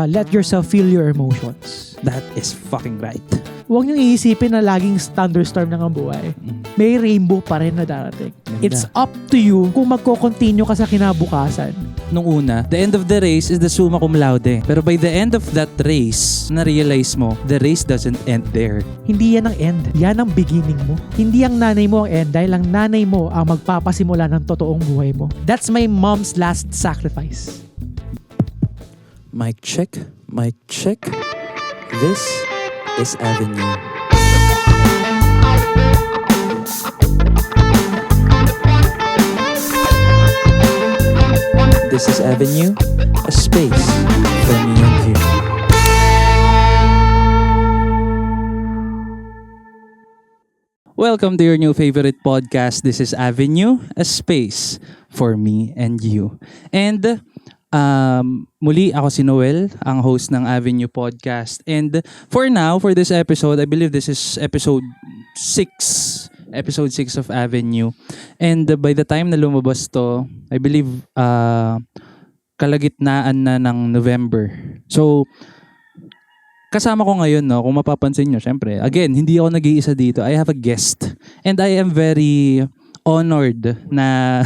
let yourself feel your emotions. That is fucking right. Huwag niyong iisipin na laging thunderstorm lang ang buhay. May rainbow pa rin na darating. Ganda. It's up to you kung magko-continue ka sa kinabukasan. Nung una, the end of the race is the summa cum laude. Pero by the end of that race, na-realize mo, the race doesn't end there. Hindi yan ang end. Yan ang beginning mo. Hindi ang nanay mo ang end dahil ang nanay mo ang magpapasimula ng totoong buhay mo. That's my mom's last sacrifice. Mic check, mic check. This is Avenue. This is Avenue, a space for me and you. Welcome to your new favorite podcast. This is Avenue, a space for me and you. And muli ako si Noel, ang host ng Avenue Podcast. And for now, for this episode, I believe this is episode 6 of Avenue. And by the time na lumabas to, I believe kalagitnaan na ng November. So, kasama ko ngayon, no, kung mapapansin nyo, syempre, again, hindi ako nag-iisa dito. I have a guest. And I am very honored na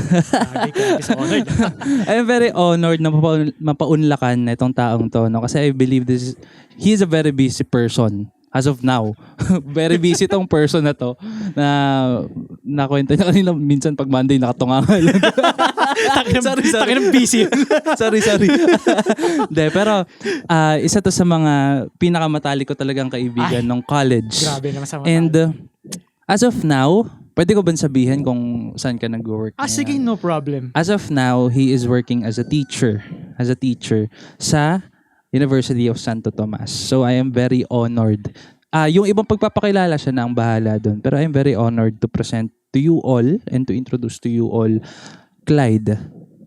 I am very honored na mapaunlakan na itong taong to, no? Kasi I believe he is a very busy person as of now. Very busy tong person na to na nakwento niya kanila minsan pag Monday nakatungangan lang. Takin ng busy. sorry. De, pero isa to sa mga pinakamatalik ko talagang kaibigan nung college. Grabe naman sa mata. And as of now, pwede ko ba sabihin kung saan ka nag-work? Sige, no problem. As of now, he is working as a teacher sa University of Santo Tomas. So I am very honored. Yung ibang pagpapakilala siya na ang bahala doon. Pero I am very honored to present to you all and to introduce to you all Clyde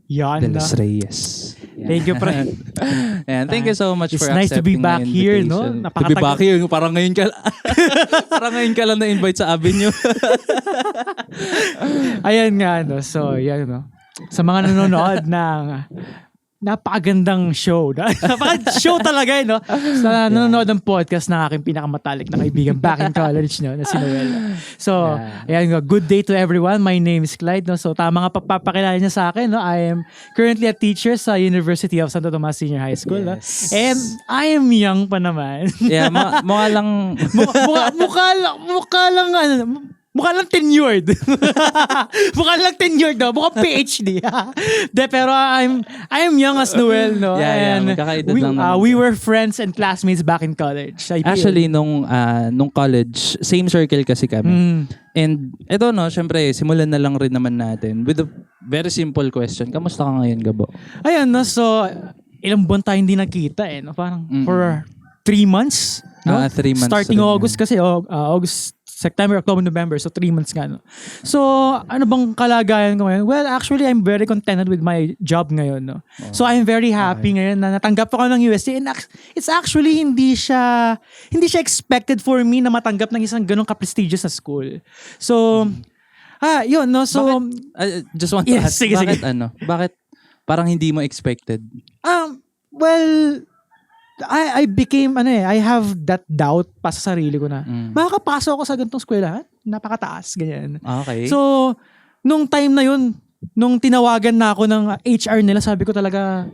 de los Reyes. Yeah. Thank you, friend. And thank you so much for accepting. It's nice to be back here, no? To be back here. Parang ngayon ka lang na-invite sa Avenue. Ayan nga, no? So, yan, no? Sa mga nanonood ng napakagandang show. Napaka-show talaga, no? Sa nanonood ng podcast ng aking pinakamatalik na kaibigan back in college, no? Na si Noel. So, ayan nga, good day to everyone. My name is Clyde, no? So, tama nga pagpapakilala niya sa akin, no? I am currently a teacher sa University of Santo Tomas Senior High School, no? And I am young pa naman. Yeah, mukha lang... Mukha lang tenured. Mukha lang tenured, no? Mukhang PhD. Pero I am young as Noel, no? Yeah, magkakaedad lang naman. We were friends and classmates back in college. Actually, nung college, same circle kasi kami. And eto, no, syempre, simulan na lang rin naman natin with a very simple question. Kamusta ka ngayon, Gabo? Ayan, no? So, ilang buwan tayo hindi nakita, eh. No? Parang for 3 months. No? 3 months. Starting August kasi, August, September, October, November. So, 3 months nga. No? So, ano bang kalagayan ko ngayon? Well, actually, I'm very contented with my job ngayon. No? So, I'm very happy ngayon na natanggap ako ng UST. And it's actually hindi siya expected for me na matanggap ng isang ganong ka-prestigious na school. So, yun, no? So, just want to ask, bakit parang hindi mo expected? Well, I became, I have that doubt pa sa sarili ko na, makakapasok ako sa ganitong eskwelahan? Napakataas, ganyan. Okay. So, nung time na yun, nung tinawagan na ako ng HR nila, sabi ko talaga,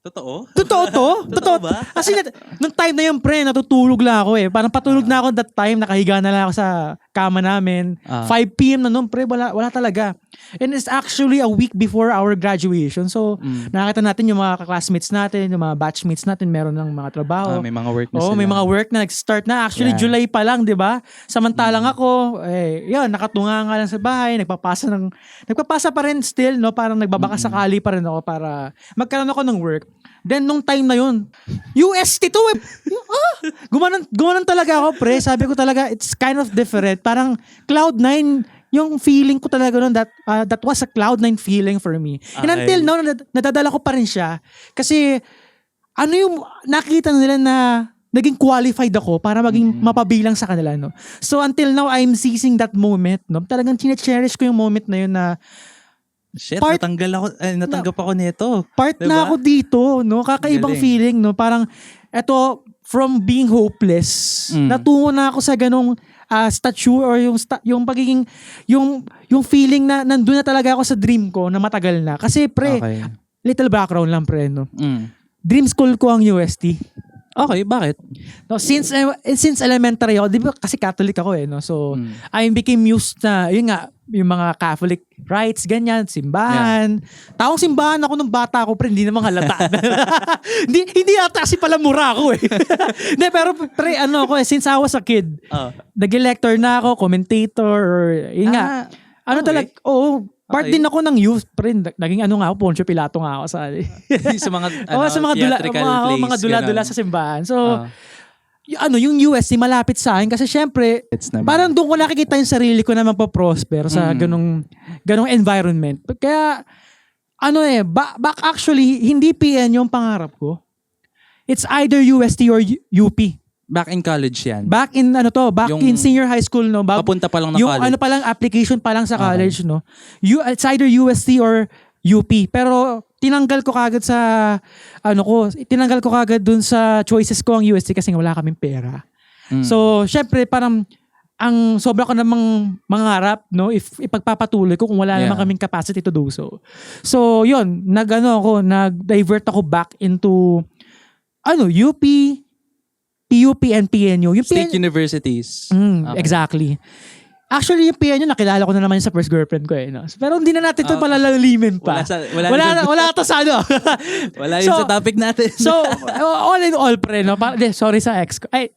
Totoo? Totoo to? Totoo ba? Kasi nung time na yun, pre, natutulog lang ako eh. Parang patulog na ako that time, nakahiga na lang ako sa kama namin. 5 p.m. na nun, pre, wala talaga. And it's actually a week before our graduation. So, nakakita natin yung mga classmates natin, yung mga batchmates natin, meron ng mga trabaho. May mga work na sila. May mga work na nag-start na. Actually, July pa lang, di ba? Samantalang ako, yun, nakatunga nga lang sa bahay, nagpapasa pa rin still, no? Parang nagbabaka sakali pa rin ako para magkaroon ako ng work. Then, nung time na yun, UST to eh. Gumanon talaga ako, pre. Sabi ko talaga, it's kind of different. Parang Cloud9, yung feeling ko talaga nun, that was a Cloud9 feeling for me. Okay. And until now, nadadala ko pa rin siya. Kasi, ano yung nakita nila na naging qualified ako para maging mapabilang sa kanila, no? So, until now, I'm seizing that moment, no? Talagang chine-cherish ko yung moment na yun na Shit, Part- natanggap ako nito. Part Diba? na ako dito, no? Kakaibang Galing. feeling, no? Parang, eto, from being hopeless, natungo na ako sa ganong stature or yung pagiging, yung feeling na nandun na talaga ako sa dream ko na matagal na. Kasi, pre, Okay. little background lang, pre, no? Mm. Dream school ko ang UST. Okay, bakit? No, since elementary ako, di ba kasi Catholic ako no. So I became used na yun nga yung mga Catholic rites ganyan, simbahan. Taong simbahan ako nung bata ako, pre, hindi naman halata. hindi ata kasi pala mura ako Hindi, pero pre, ako since I was a kid, nag-lector na ako, commentator, or yun nga. Okay. Talaga, part Okay. din ako ng youth, pre. Naging nga ako, Poncio Pilato nga ako sa sa mga sa mga dula, theatrical plays, mga dula-dula ganun. sa simbahan. So, yung USC malapit sa akin kasi syempre, It's naman. parang doon ko nakikita yung sarili ko na magpa-prosper sa ganong environment. Kaya, back actually, hindi PN yung pangarap ko. It's either UST or UP. Back in college yan. Back in Yung in senior high school, no? Papunta pa lang na yung college. pa lang, application pa lang sa college, no? It's either UST or UP. Pero tinanggal ko kagad tinanggal ko kagad dun sa choices ko ang UST kasi wala kaming pera. So, syempre, parang ang sobra ko namang mangarap, no? If ipagpapatuloy ko kung wala naman kaming capacity to do so. So, yun, nag-divert ako back into UP, PUP and PNU. Yung State universities. Okay. Exactly. Actually, yung PNU, nakilala ko na naman sa first girlfriend ko no? Pero hindi na natin ito palalalimin pa. Wala to sa Wala yun sa topic natin. So, all in all, pre, no? Sorry sa ex ko. Ay,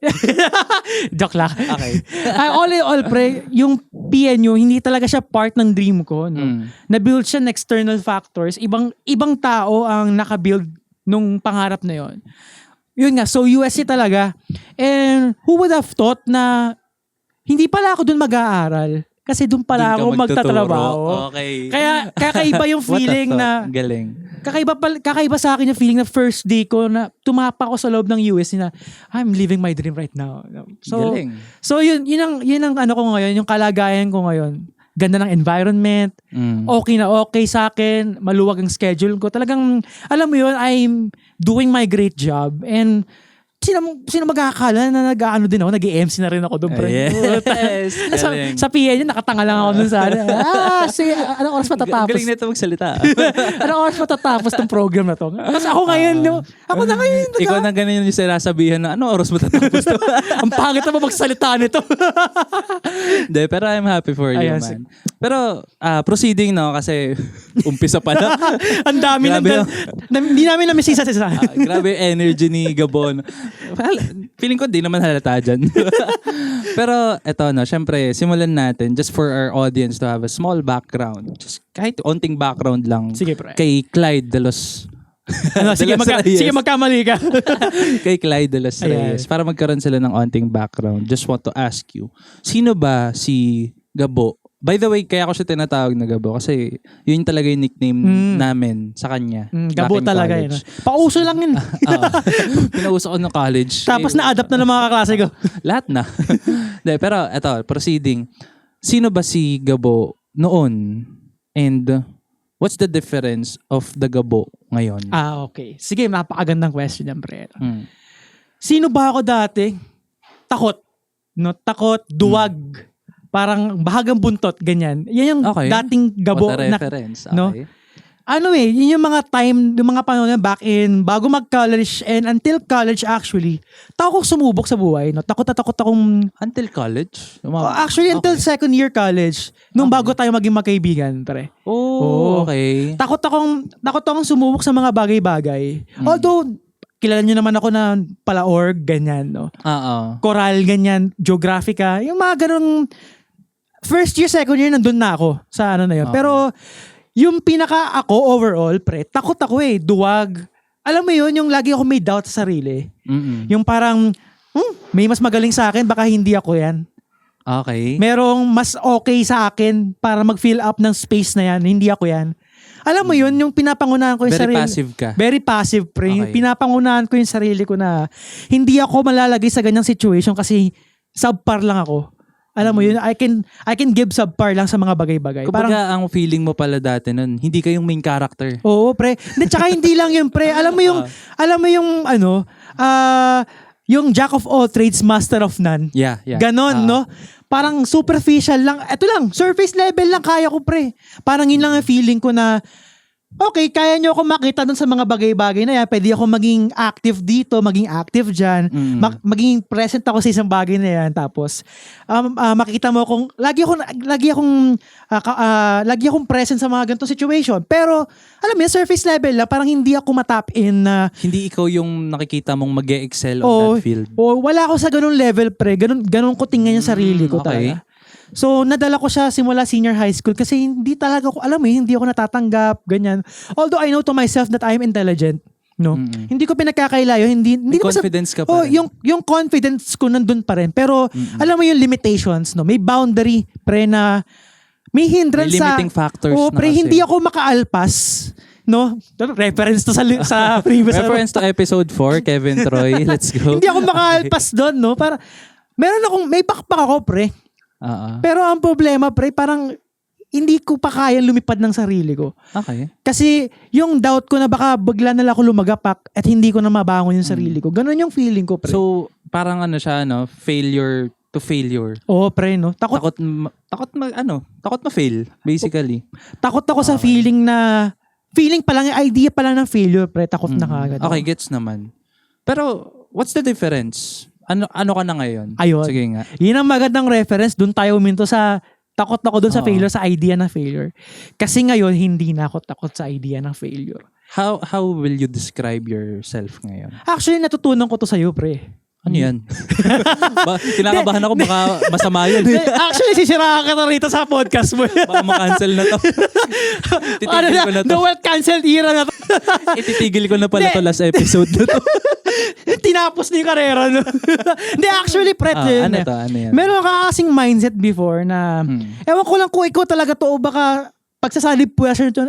joke lang. Okay. All in all, pre, yung PNU, hindi talaga siya part ng dream ko, no? Na-build siya ng external factors. Ibang tao ang naka-build nung pangarap na yon. Yun nga, so USC talaga. And who would have thought na hindi pala ako dun mag-aaral. Kasi dun pala ako magtatrabaho. Okay. Kaya kakaiba yung feeling na Galing. kakaiba sa akin yung feeling na first day ko na tumapa ko sa loob ng USC na I'm living my dream right now. So, Galing. So yun ang ko ngayon, yung kalagayan ko ngayon. Ganda ng environment, okay sa akin, maluwag ang schedule ko. Talagang, alam mo yun, I'm doing my great job. And sino magkakala na din ako, nag-MC na rin ako doon. Yes. sa PA niya, nakatanga lang ako doon sa sige, anong oras matatapos? Galing nito magsalita. Anong oras matatapos tong program na to? Kasi ako ngayon, ako na ngayon. Ikaw na ganun yung sinasabihan na, ano oras matatapos to? Ang pangit na magsalita nito. Hindi, pero I'm happy for you, man. Pero, proceeding, no? Kasi, umpisa pa lang. Ang dami hindi namin na-miss isa. Grabe yung energy ni Gabon. Well, feeling ko di naman halata dyan. Pero, eto, no? Syempre, simulan natin just for our audience to have a small background. Just kahit onting background lang. Sige, pre. Kay Clyde de los... Sige, magkamali ka. Kay Clyde de los Reyes. Para magkaroon sila ng onting background. Just want to ask you, sino ba si Gabo? By the way, kaya ako siya tinatawag na Gabo kasi yun talaga yung nickname namin sa kanya. Gabo talaga yun. Pauso lang yun. Pinauso ko ng college. Tapos na-adapt na ng mga kaklase ko. Lahat na. De, pero eto, proceeding. Sino ba si Gabo noon? And what's the difference of the Gabo ngayon? Okay. Sige, napakagandang question yan, pre. Sino ba ako dati? Takot. No, takot, duwag. Parang bahagang buntot, ganyan. Yan yung dating Gabo. What a reference. No? Yun yung mga time, yung mga panahon na back in, bago mag-college and until college actually, takot sumubok sa buhay. No? Takot akong... Until college? Actually, until second year college. Nung bago tayo maging magkaibigan, pre. Okay. Takot akong sumubok sa mga bagay-bagay. Although, kilala nyo naman ako na pala-org, ganyan, no? Choral, ganyan, geographica. Yung mga ganong... First year, second year, nandun na ako sa na yun. Pero, yung pinaka ako overall, pre, takot ako duwag. Alam mo yun, yung lagi ako may doubt sa sarili. Yung parang, may mas magaling sa akin, baka hindi ako yan. Okay. Merong mas okay sa akin para mag-fill up ng space na yan, hindi ako yan. Alam mo yun, yung pinapangunahan ko yung sarili. Very passive ka. Very passive, pre. Okay. Pinapangunahan ko yung sarili ko na hindi ako malalagay sa ganyang situation kasi subpar lang ako. Alam mo yun, I can give subpar lang sa mga bagay-bagay. Kumbaga, ang feeling mo pala dati nun, hindi kayong main character. Oo, pre. Tsaka hindi lang yun, pre. Alam mo yung yung jack of all trades, master of none. Yeah. Ganon, no? Parang superficial lang. Ito lang, surface level lang kaya ko, pre. Parang yun lang ang feeling ko na, okay, kaya nyo ako makita dun sa mga bagay-bagay na yan. Pwede ako maging active dito, maging active dyan. Maging present ako sa isang bagay na yan. Tapos, makikita mo kung lagi akong present sa mga ganitong situation. Pero, alam mo, surface level lang, parang hindi ako matap in na... Hindi ikaw yung nakikita mong mag-e-excel on that field. Wala ako sa ganung level, pre. Ganun ko tingnan yung sarili ko talaga. So, nadala ko siya simula senior high school kasi hindi talaga ko, alam mo, hindi ako natatanggap, ganyan. Although I know to myself that I'm intelligent, no? Hindi ko pinagkakailayo, hindi ko confidence ka pa rin. yung confidence ko nandun pa rin. Pero, alam mo yung limitations, no? May boundary, pre, na may hindrance may limiting factors na pre, kasi. hindi ako makaalpas, no? Reference to sa previous. Reference to episode 4, Kevin Troy. Let's go. Hindi ako makaalpas doon, no? Para, may pakpak ako, pre. Pero ang problema, pre, parang hindi ko pa kaya lumipad ng sarili ko. Okay. Kasi yung doubt ko na baka bigla na lang ako lumagapak at hindi ko na mabangon yung sarili ko. Ganon yung feeling ko, pre. So, parang siya, failure to failure. Oo, pre, no? Takot ma-fail, basically. Takot ako sa feeling pa lang, idea pa lang ng failure, pre. Takot na kagad. Okay, gets naman. Pero, what's the difference? Ano ka na ngayon? Ayun. Sige nga. Yun ang magandang reference. Doon tayo uminto sa takot ako doon sa failure, sa idea na failure. Kasi ngayon, hindi na ako takot sa idea ng failure. How will you describe yourself ngayon? Actually, natutunan ko to sa'yo, pre. Ano yan? Kinakabahan ako, baka masama yun. Actually, sisiraan ka na rito sa podcast mo. Baka ma-cancel na to. Titigil ko na to. The well-cancelled era na to. Ititigil ko na pala to last episode na to. Tinapos na yung karera. No? Hindi, actually, pre. Ano yan? Meron ka kasing mindset before na, ewan ko lang kung ikaw talaga to o baka pagsasalib po dito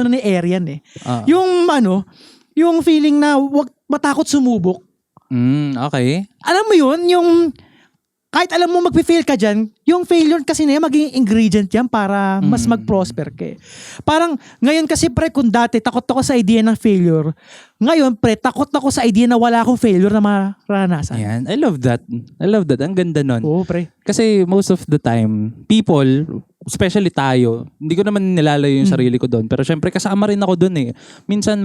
na ni Arian eh. Yung feeling na wag matakot sumubok. Okay. Alam mo yun, yung kahit alam mo mag-fail ka dyan, yung failure kasi na yan, magiging ingredient yan para mas mag-prosper ka. Parang ngayon kasi, pre, kung dati takot ako sa idea ng failure, ngayon, pre, takot ako sa idea na wala akong failure na maranasan. Yan. I love that. Ang ganda nun. Oo, pre. Kasi most of the time, people, especially tayo, hindi ko naman nilalayo yung sarili ko doon. Pero syempre, kasama rin ako doon eh. Minsan,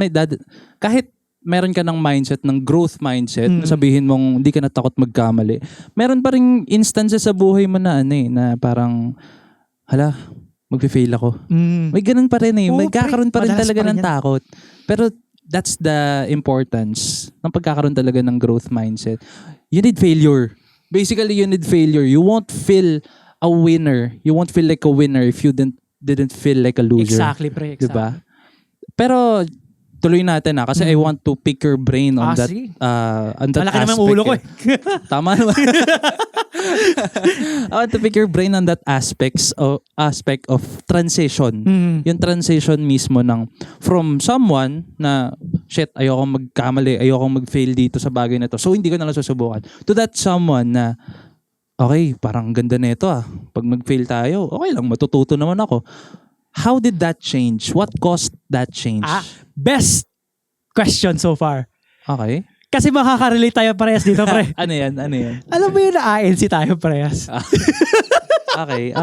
kahit meron ka ng mindset, ng growth mindset, na sabihin mong hindi ka natakot magkamali. Meron pa rin instances sa buhay mo na na parang, magpe-fail ako. May ganun pa rin eh. Magkakaroon pa rin talaga ng takot. Pero that's the importance ng pagkakaroon talaga ng growth mindset. You need failure. Basically, you need failure. You won't feel a winner. You won't feel like a winner if you didn't feel like a loser. Exactly, pre. Exactly. Diba? Pero, tuloy natin kasi I want to pick your brain on that Malaki aspect. naman ulo ko eh. Tama naman. I want to pick your brain on that aspect of transition. Yung transition mismo from someone na ayokong magkamali, ayokong mag-fail dito sa bagay na to. So hindi ko na lang susubukan. To that someone na okay, parang ganda na ito Pag mag-fail tayo, okay lang, matututo naman ako. How did that change? What caused that change? Best question so far. Okay. Kasi makaka-relate tayo parehas dito, pre. Ano yan? Alam mo yun na ANC tayo parehas? Okay.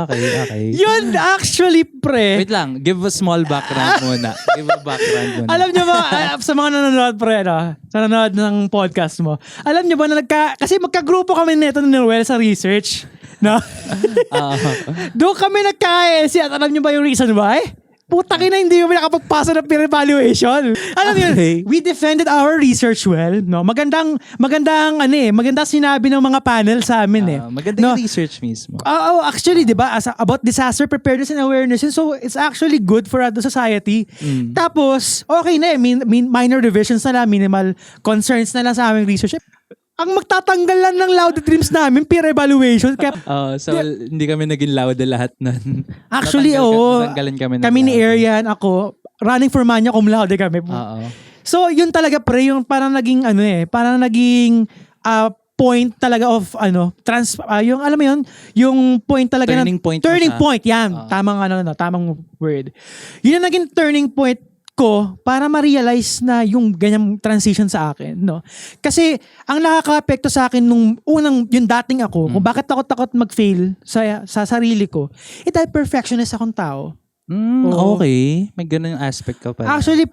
Yun, actually, pre. Wait lang, give a small background muna. Alam niyo ba, sa mga nanonood, pre, sa nanonood ng podcast mo, alam niyo ba na kasi magkagrupo kami nito ni Noel sa research. No? Doon kami nagka-ANC at alam niyo ba yung reason why? Putang ina, hindi kami nakapagpasa ng peer evaluation. Alam niyo, we defended our research well, no? Magandang sinabi ng mga panel sa amin Maganda yung research mismo. Actually, 'di ba, about disaster preparedness and awareness, so it's actually good for the society. Tapos, okay na minor revisions na lang, minimal concerns na lang sa aming research. Ang magtatanggal lang ng loud dreams namin, peer evaluation. Hindi kami naging loud lahat nun. Actually, kami ni Arian, ako, running for magna cum laude kami. So, yun talaga, pre, yung parang naging, parang naging point talaga of yung alam mo yun, yung point talaga Turning point mo turning siya. point yan, tamang word. Yun ang naging turning point ko para ma-realize na yung ganyang transition sa akin, no? Kasi ang nakaka-apekto sa akin nung unang yung dating ako, kung bakit takot mag-fail sa sarili ko, dahil perfectionist akong tao. Oo. Okay. May ganun yung aspect ka pala. Actually,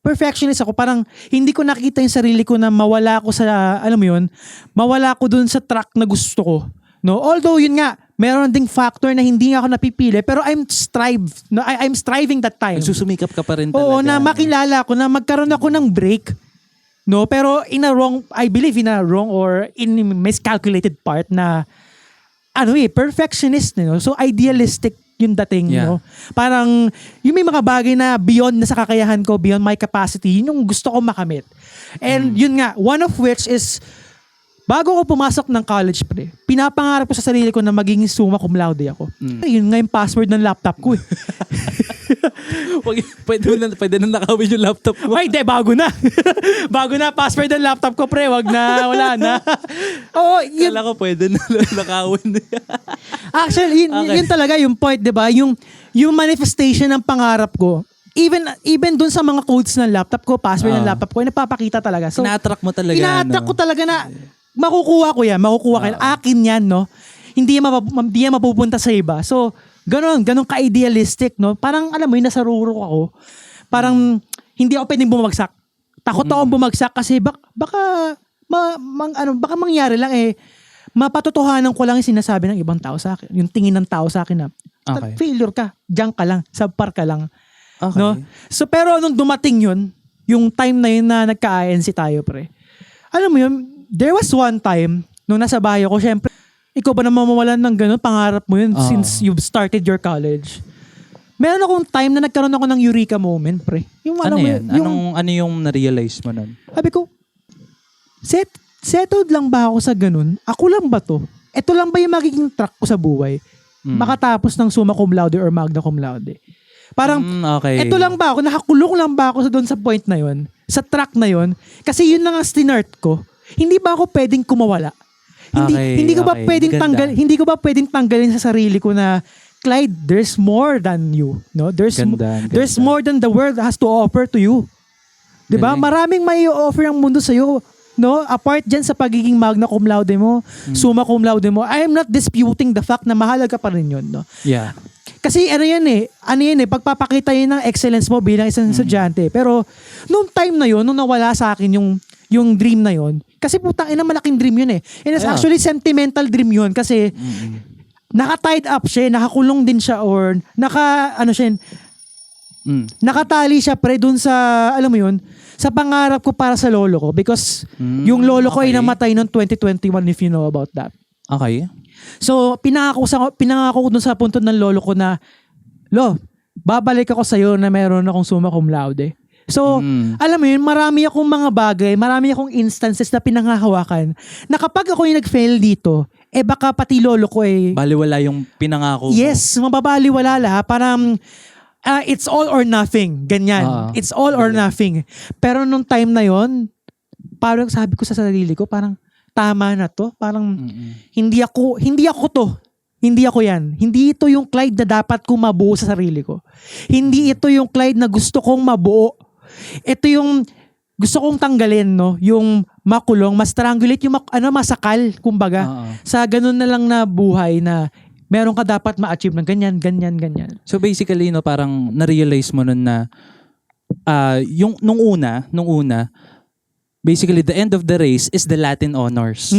perfectionist ako. Parang hindi ko nakita yung sarili ko na mawala ako sa, alam mo yun, mawala ako dun sa track na gusto ko. No? Although, yun nga, meron ding factor na hindi nga ako napipili, pero I'm striving that time. Nagsusumikap ka pa rin talaga. Oo, na makilala ko na magkaroon ako ng break. No, pero I believe in a wrong or in miscalculated part na perfectionist, no? So idealistic yung dating, Yeah. no? Parang yung may mga bagay na beyond na sa kakayahan ko, beyond my capacity, yun yung gusto ko makamit. And yun nga, one of which is bago ko pumasok ng college, pinapangarap ko sa sarili ko na maging summa cum laude ako. Yun nga yung password ng laptop ko. Pwede na nakawin yung laptop mo. Ay, bago na. Bago na, password ng laptop ko, wag na, wala na. Oo, yun. Kala ko pwede na nakawin. Actually, yun talaga yung point, di ba? Yung manifestation ng pangarap ko. Even dun sa mga codes ng laptop ko, password ng laptop ko, ay napapakita talaga. So, Ina-attract mo talaga. ina-attract ko talaga na makukuha ko yan. Akin yan, no? Hindi yan mapupunta sa iba. So, ganun ka-idealistic, no? Parang, alam mo yun, nasa rurok ako. Parang, hindi ako pwedeng bumagsak. Takot akong bumagsak kasi baka mangyari lang mapatotohanan ko lang yung sinasabi ng ibang tao sa akin. Yung tingin ng tao sa akin na, Okay. failure ka, diyan ka lang, subpar ka lang. Okay. No? So, pero nung dumating yun, yung time na yun na nagka-INC tayo, alam mo yun, there was one time, nung nasa bahay ako, syempre, ikaw ba na mamawalan ng ganun? Pangarap mo yun since you've started your college. Meron akong time na nagkaroon ako ng eureka moment, Yung Ano yan? Yung, Ano yung na-realize mo nun? sabi ko, settled lang ba ako sa ganun? Ako lang ba to? Ito lang ba yung magiging track ko sa buhay? Makatapos ng summa cum laude or magna cum laude. Parang, okay. ito lang ba ako? Nakakulong lang ba ako doon sa point na yon? Sa track na yon? Kasi yun na nga stinart ko. Hindi ba ako pwedeng kumawala? Hindi ko ba pwedeng hindi ko ba pwedeng tanggalin sa sarili ko na Clyde, there's more than you, no? There's more than the world has to offer to you. 'Di ba? Maraming may offer ang mundo sa iyo, no? Apart diyan sa pagiging magna cum laude mo, summa cum laude mo. I am not disputing the fact na mahalaga pa rin 'yon, no? Yeah. Kasi pagpapakita yun ng excellence mo bilang isang estudyante. Pero nung time na yun, nung nawala sa akin yung dream na yun, kasi malaking dream yun And it's actually sentimental dream yun kasi naka-tied up siya, nakakulong din siya or nakatali siya dun sa, alam mo yun, sa pangarap ko para sa lolo ko because yung lolo ko ay namatay noong 2021 if you know about that. Okay. So, pinangako ko dun sa punto ng lolo ko na, babalik ako sa'yo na meron akong summa cum laude. So, alam mo yun, marami akong mga bagay, marami akong instances na pinanghahawakan na kapag ako yung nag-fail dito, baka pati lolo ko baliwala yung pinangako mo. Yes, mababaliwala lahat. Parang, it's all or nothing. Ganyan. It's all or nothing. Pero nung time na yon, parang sabi ko sa sarili ko, parang, tama na to. Parang, hindi ako to. Hindi ako yan. Hindi ito yung Clyde na dapat kong mabuo sa sarili ko. Hindi ito yung Clyde na gusto kong mabuo. Ito yung gusto kong tanggalin, no? Yung makulong, ma-strangulate, yung masakal, kumbaga. Sa ganun na lang na buhay na meron ka dapat ma-achieve ng ganyan, ganyan, ganyan. So basically, no, parang na-realize mo nun na nung una, basically, the end of the race is the Latin honors.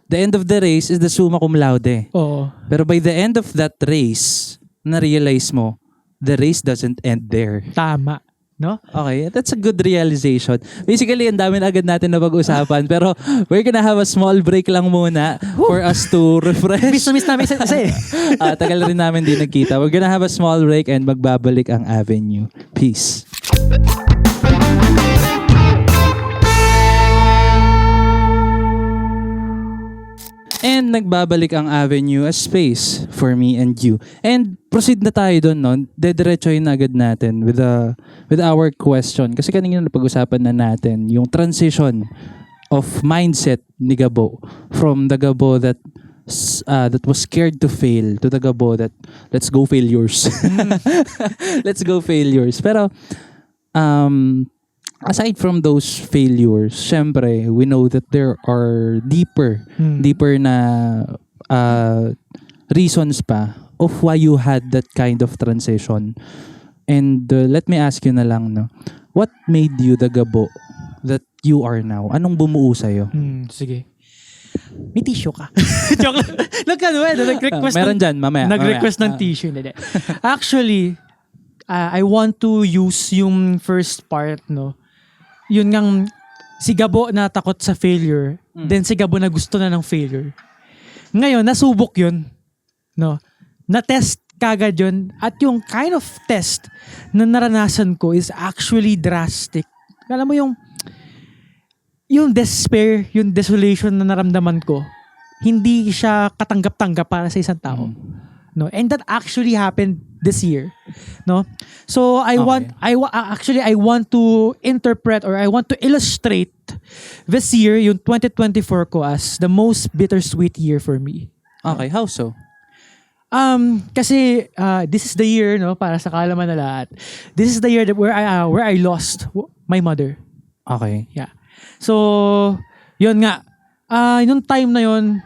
The end of the race is the summa cum laude. Oo. Pero by the end of that race, na-realize mo, the race doesn't end there. Tama. No? Okay, that's a good realization. Basically, ang dami na agad natin na pag-usapan. Pero we're gonna have a small break lang muna for us to refresh. Miss namin kasi. Tagal rin namin di nagkita. We're gonna have a small break and magbabalik ang Avenue. Peace. And nagbabalik ang Avenue, a space for me and you. And proceed na tayo doon, no? Dediretsohin na agad natin with our question. Kasi kanina napag-usapan na natin yung transition of mindset ni Gabo from the Gabo that was scared to fail to the Gabo that let's go failures. Let's go failures. Pero aside from those failures, syempre, we know that there are deeper na reasons pa of why you had that kind of transition. And let me ask you na lang, no? What made you the Gabo that you are now? Anong bumuo sa'yo? Sige. May tissue ka. Joke lang. Nag-request meron dyan, mamaya. Nag-request ng tissue. Hindi. Actually, I want to use yung first part, no? Yun ngang si Gabo na takot sa failure, then si Gabo na gusto na ng failure. Ngayon, nasubok yun. No? Na-test kagad yun. At yung kind of test na naranasan ko is actually drastic. Alam mo yung despair, yung desolation na naramdaman ko, hindi siya katanggap-tanggap para sa isang tao. No? And that actually happened this year. No? So I want to interpret or I want to illustrate this year, yung 2024 ko as the most bittersweet year for me. Okay, how so? Kasi this is the year, no, para sa kaalaman na lahat. This is the year that where I lost my mother. Okay. Yeah. So, yun nga. Yung time na yun,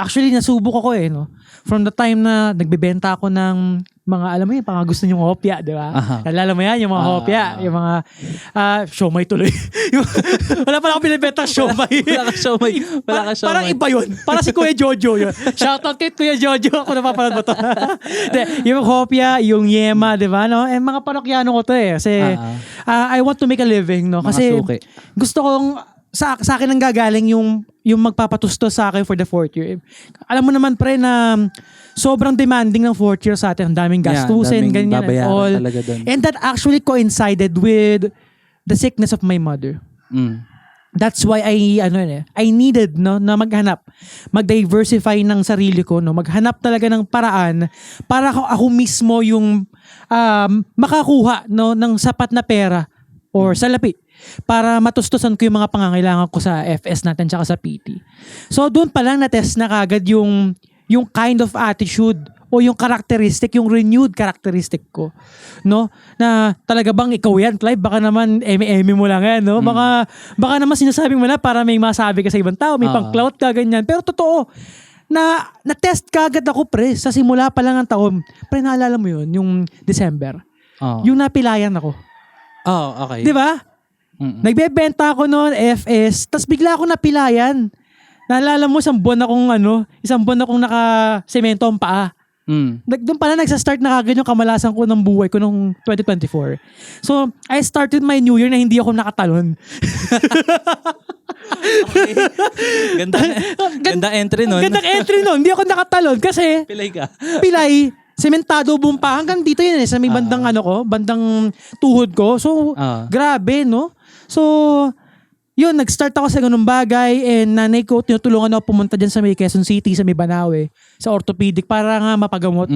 actually nasubok ako no. From the time na nagbebenta ako ng mga, alam mo yun, mga gusto nyong hopya, di ba? Nalala mo yan, yung mga hopya, yung mga siomay tuloy. Wala pala akong binibenta siomay. Wala ka siomay. Parang iba yun. Parang si Kuya Jojo yun. Shoutout kay Kuya Jojo. Ako napapanood mo to. Yung hopya, yung yema, di ba? No? Mga parokyano ko to Kasi I want to make a living. No? Kasi gusto kong sa akin ang gagaling yung magpapatusto sa akin for the fourth year. Alam mo naman pre na sobrang demanding ng fourth year sa atin. Ang daming gastusin, ganyan and all. And that actually coincided with the sickness of my mother. That's why I needed na maghanap, mag-diversify ng sarili ko, maghanap talaga ng paraan para ako mismo yung makakuha ng sapat na pera or salapi para matustusan ko yung mga pangangailangan ko sa FS natin tsaka sa PT. So doon pa lang na-test na kagad yung kind of attitude o yung characteristic, yung renewed characteristic ko. No? Na talaga bang ikaw yan, Clive? Baka naman eme-eme mo lang yan, no? Baka naman sinasabi mo na para may masabi ka sa ibang tao, may pang-clout ka, ganyan. Pero totoo, na-test kagad ako, pre, sa simula pa lang ng taon. Pre, naalala mo yun, yung December. Yung napilayan ako. Okay. Di ba? Nagbebenta ako noon, FS, tas bigla ako napilayan. Naalala mo, isang buwan akong naka-semento ang paa. Doon pala nagsa-start na kagad yung kamalasan ko ng buhay ko noong 2024. So, I started my new year na hindi ako nakatalon. Okay. Ganda entry nun. Gandang entry nun. Hindi ako nakatalon kasi Pilay ka. Pilay. Sementado bumpa. Hanggang dito yun sa may bandang bandang tuhod ko. So, grabe, no? So, yun, nag-start ako sa ganung bagay and nanay ko, tinutulungan ako pumunta dyan sa may Quezon City, sa may Banawe, sa orthopedic para nga mapagamot.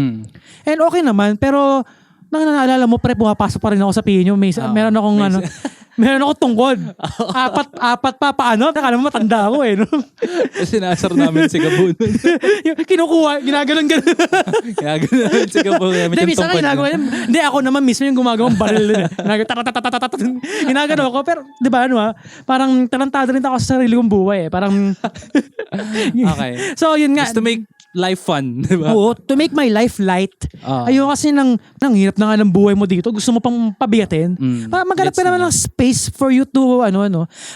And okay naman, pero naalala mo, pre, pumapasok pa rin ako sa PNU. Meron akong meron ako tungkod. Apat pa, paano? Nakala mo matanda ako no? Sinasar namin si Gabo. Kinukuha, ginaganon-ganon. Ginaganon namin si Gabo. Hindi, ako naman mismo yung gumagawang baril din. Ginaganon ako. Pero, di ba, parang tarantado rin ako sa sarili kong buhay. Parang, okay. So, yun nga. Just to make life fun, di ba? Oo, to make my life light. Ayun kasi nang hirap na nga ng buhay mo dito. Gusto mo pang pabigatin. Maghanap ka naman ng space for you to,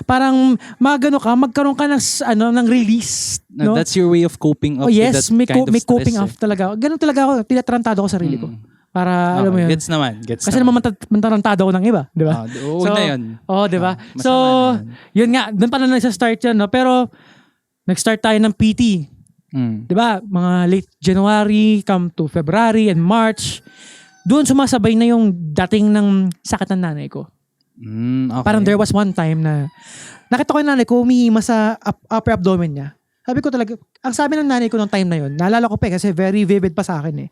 parang magkaroon ka ng release. No? That's your way of coping up yes, with that kind of stress. Coping off talaga. Ganun talaga ako. Tinatarantado ko sarili ko. Para, alam mo yun. Gets naman. Kasi naman mantarantado ako ng iba. Di ba? Huwag na yun. Di ba? So, yun nga. Doon pa na nagsa-start yun. No? Pero, nag-start tayo ng PT. Diba? Mga late January, come to February and March. Doon sumasabay na yung dating ng sakit ng nanay ko. Okay. Parang there was one time na nakita ko yung nanay ko umihima sa upper abdomen niya. Sabi ko talaga, ang sabi ng nanay ko nung time na yun, naalala ko pa kasi very vivid pa sa akin eh.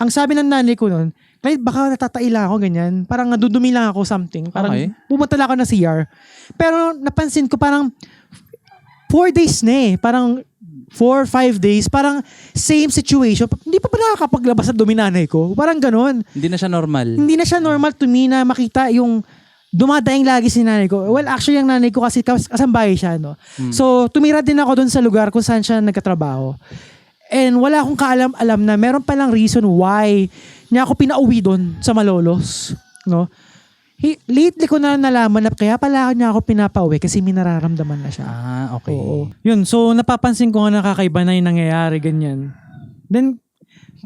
Ang sabi ng nanay ko nun, kahit baka natataila ako ganyan, parang nadudumi lang ako something, parang pumunta lang ako na CR. Pero napansin ko parang 4 days na eh, parang 4-5 days, parang same situation. Hindi pa nakakapaglabas sa dumi nanay ko. Parang ganon. Hindi na siya normal. Hindi na siya normal to me na makita yung dumadaing lagi si nanay ko. Well, actually, yung nanay ko kasi kasambahay siya, no? So, tumira din ako dun sa lugar kung saan siya nagkatrabaho. And wala akong kaalam-alam na meron palang reason why niya ako pinauwi dun sa Malolos, no? Lately ko na nalaman na kaya pala niya ako pinapauwi kasi may nararamdaman na siya. Okay. Oo. Yun, so napapansin ko nga nakakaiba na yung nangyayari, ganyan. Then,